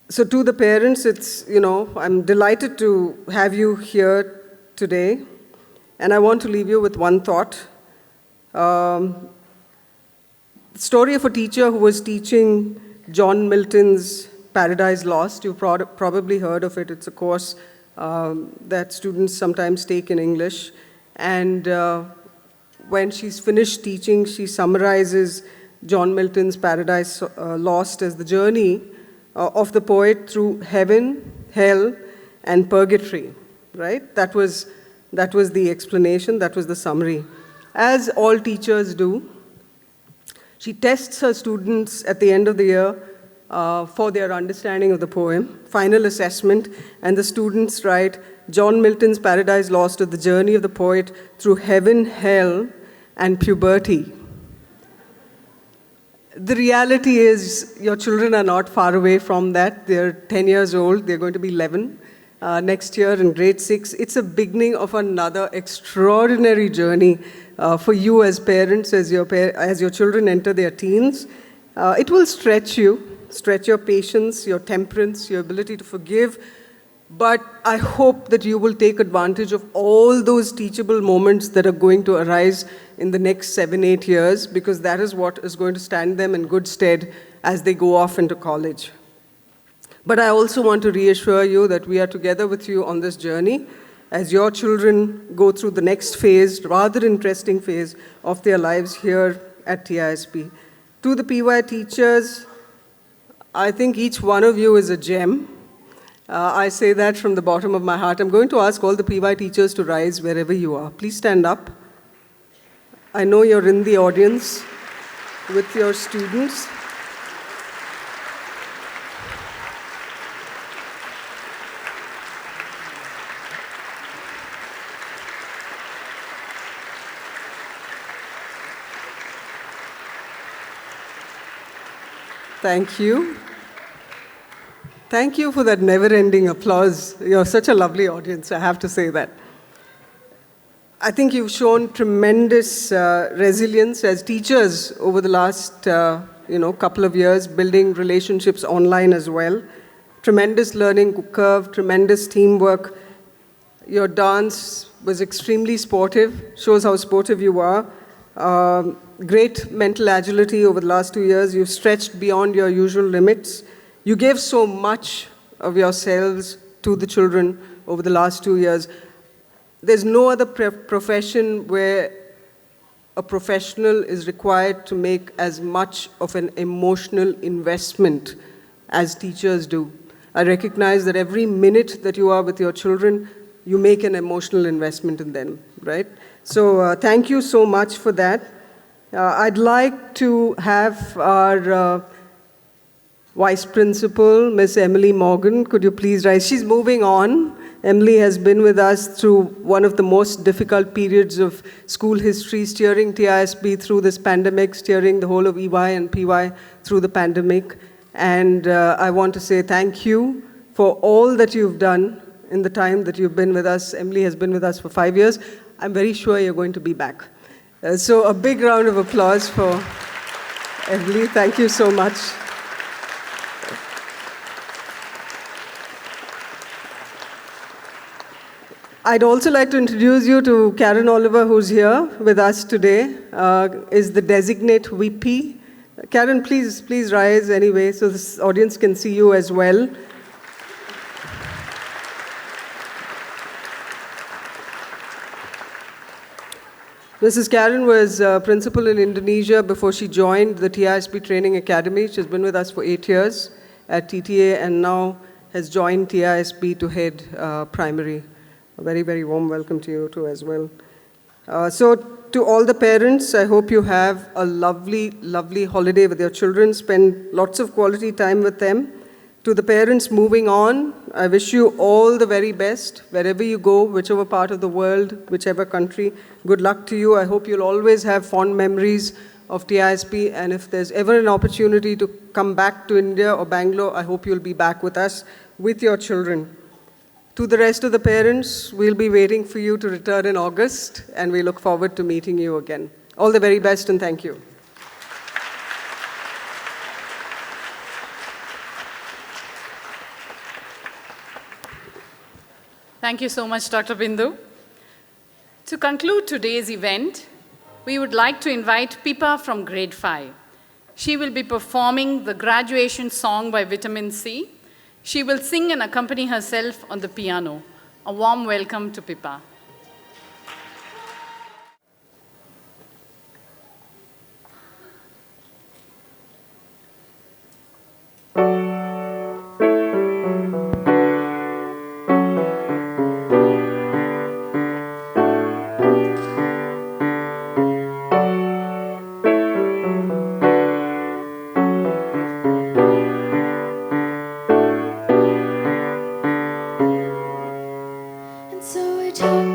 to the parents, I'm delighted to have you here today. And I want to leave you with one thought. The story of a teacher who was teaching John Milton's Paradise Lost. You've probably heard of it. It's a course that students sometimes take in English. And when she's finished teaching, she summarizes John Milton's Paradise Lost as the journey of the poet through heaven, hell, and purgatory, right? That was the explanation, that was the summary. As all teachers do, she tests her students at the end of the year for their understanding of the poem, final assessment, and the students write, John Milton's Paradise Lost is the journey of the poet through heaven, hell, and puberty. The reality is your children are not far away from that. They're 10 years old. They're going to be 11 next year in grade 6. It's a beginning of another extraordinary journey for you as parents, as your children enter their teens. It will stretch your patience, your temperance, your ability to forgive. But I hope that you will take advantage of all those teachable moments that are going to arise in the next 7-8 years, because that is what is going to stand them in good stead as they go off into college. But I also want to reassure you that we are together with you on this journey as your children go through the next phase, rather interesting phase of their lives here at TISP. To the PY teachers, I think each one of you is a gem. I say that from the bottom of my heart. I'm going to ask all the PY teachers to rise wherever you are. Please stand up. I know you're in the audience with your students. Thank you. Thank you for that never-ending applause. You're such a lovely audience, I have to say that. I think you've shown tremendous resilience as teachers over the last couple of years, building relationships online as well. Tremendous learning curve, tremendous teamwork. Your dance was extremely sportive, shows how sportive you are. Great mental agility over the last 2 years. You've stretched beyond your usual limits. You gave so much of yourselves to the children over the last 2 years. There's no other profession where a professional is required to make as much of an emotional investment as teachers do. I recognize that every minute that you are with your children, you make an emotional investment in them, right? So thank you so much for that. I'd like to have our Vice Principal, Miss Emily Morgan. Could you please rise? She's moving on. Emily has been with us through one of the most difficult periods of school history, steering TISB through this pandemic, steering the whole of EY and PY through the pandemic. And I want to say thank you for all that you've done in the time that you've been with us. Emily has been with us for 5 years. I'm very sure you're going to be back. So a big round of applause for Emily. Thank you so much. I'd also like to introduce you to Karen Oliver, who's here with us today, is the designate VP. Karen, please rise anyway so this audience can see you as well. Mrs. Karen was principal in Indonesia before she joined the TISB Training Academy. She's been with us for 8 years at TTA and now has joined TISB to head primary. A very, very warm welcome to you too as well. So to all the parents, I hope you have a lovely, lovely holiday with your children. Spend lots of quality time with them. To the parents moving on, I wish you all the very best. Wherever you go, whichever part of the world, whichever country, good luck to you. I hope you'll always have fond memories of TISB. And if there's ever an opportunity to come back to India or Bangalore, I hope you'll be back with us, with your children. To the rest of the parents, we'll be waiting for you to return in August, and we look forward to meeting you again. All the very best, and thank you. Thank you so much, Dr. Bindu. To conclude today's event, we would like to invite Pippa from grade 5. She will be performing the graduation song by Vitamin C. She will sing and accompany herself on the piano. A warm welcome to Pippa. And so we talk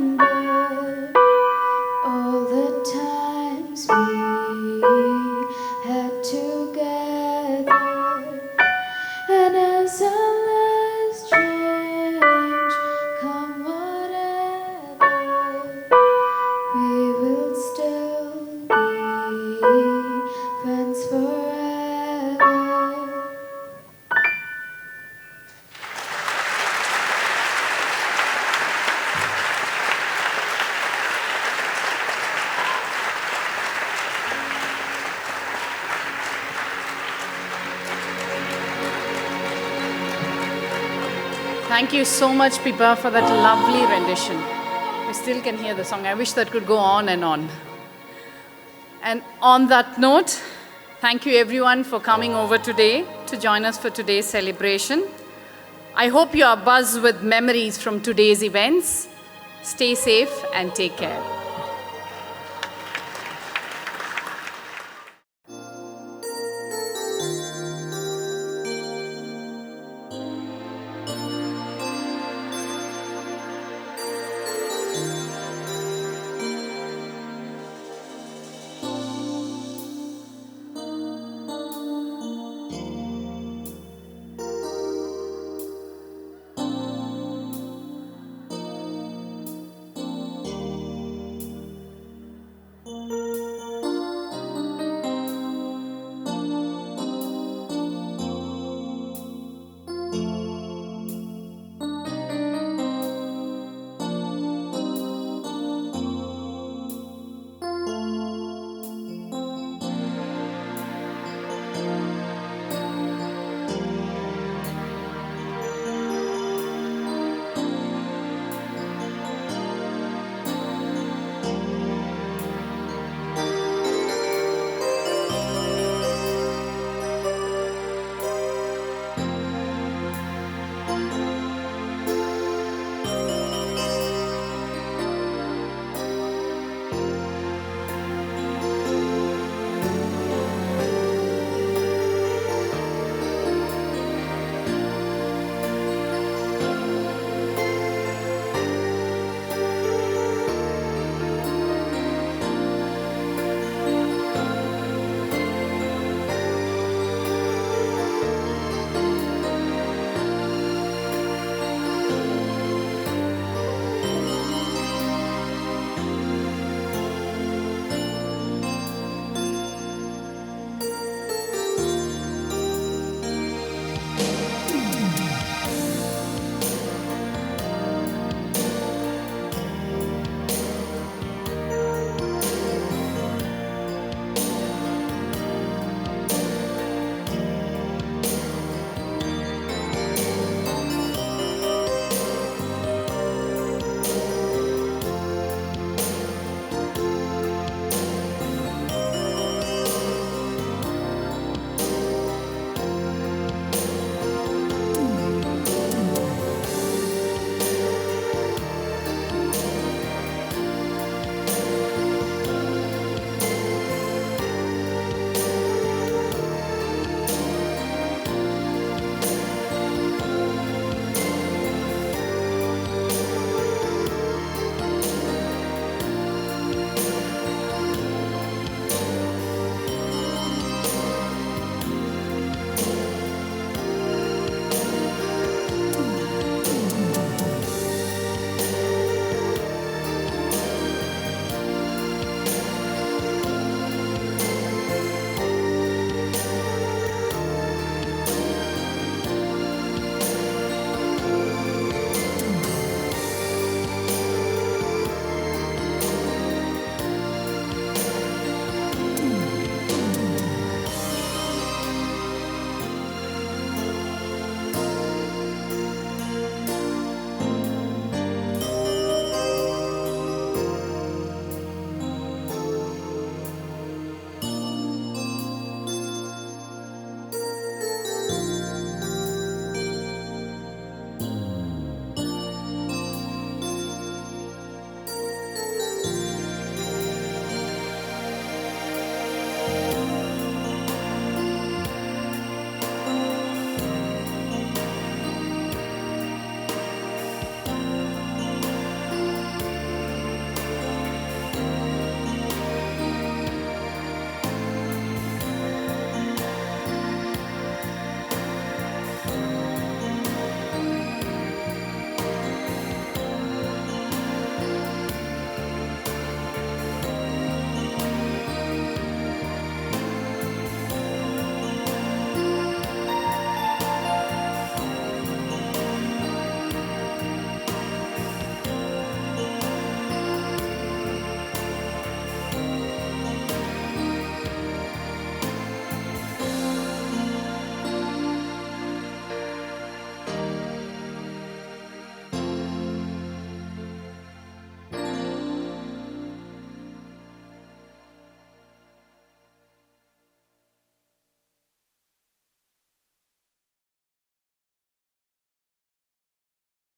remember all the times we had together, and as our lives change, come whatever, we will still be friends forever. Thank you so much, Pipa, for that lovely rendition. We still can hear the song. I wish that could go on and on. And on that note, thank you everyone for coming over today to join us for today's celebration. I hope you are buzzed with memories from today's events. Stay safe and take care.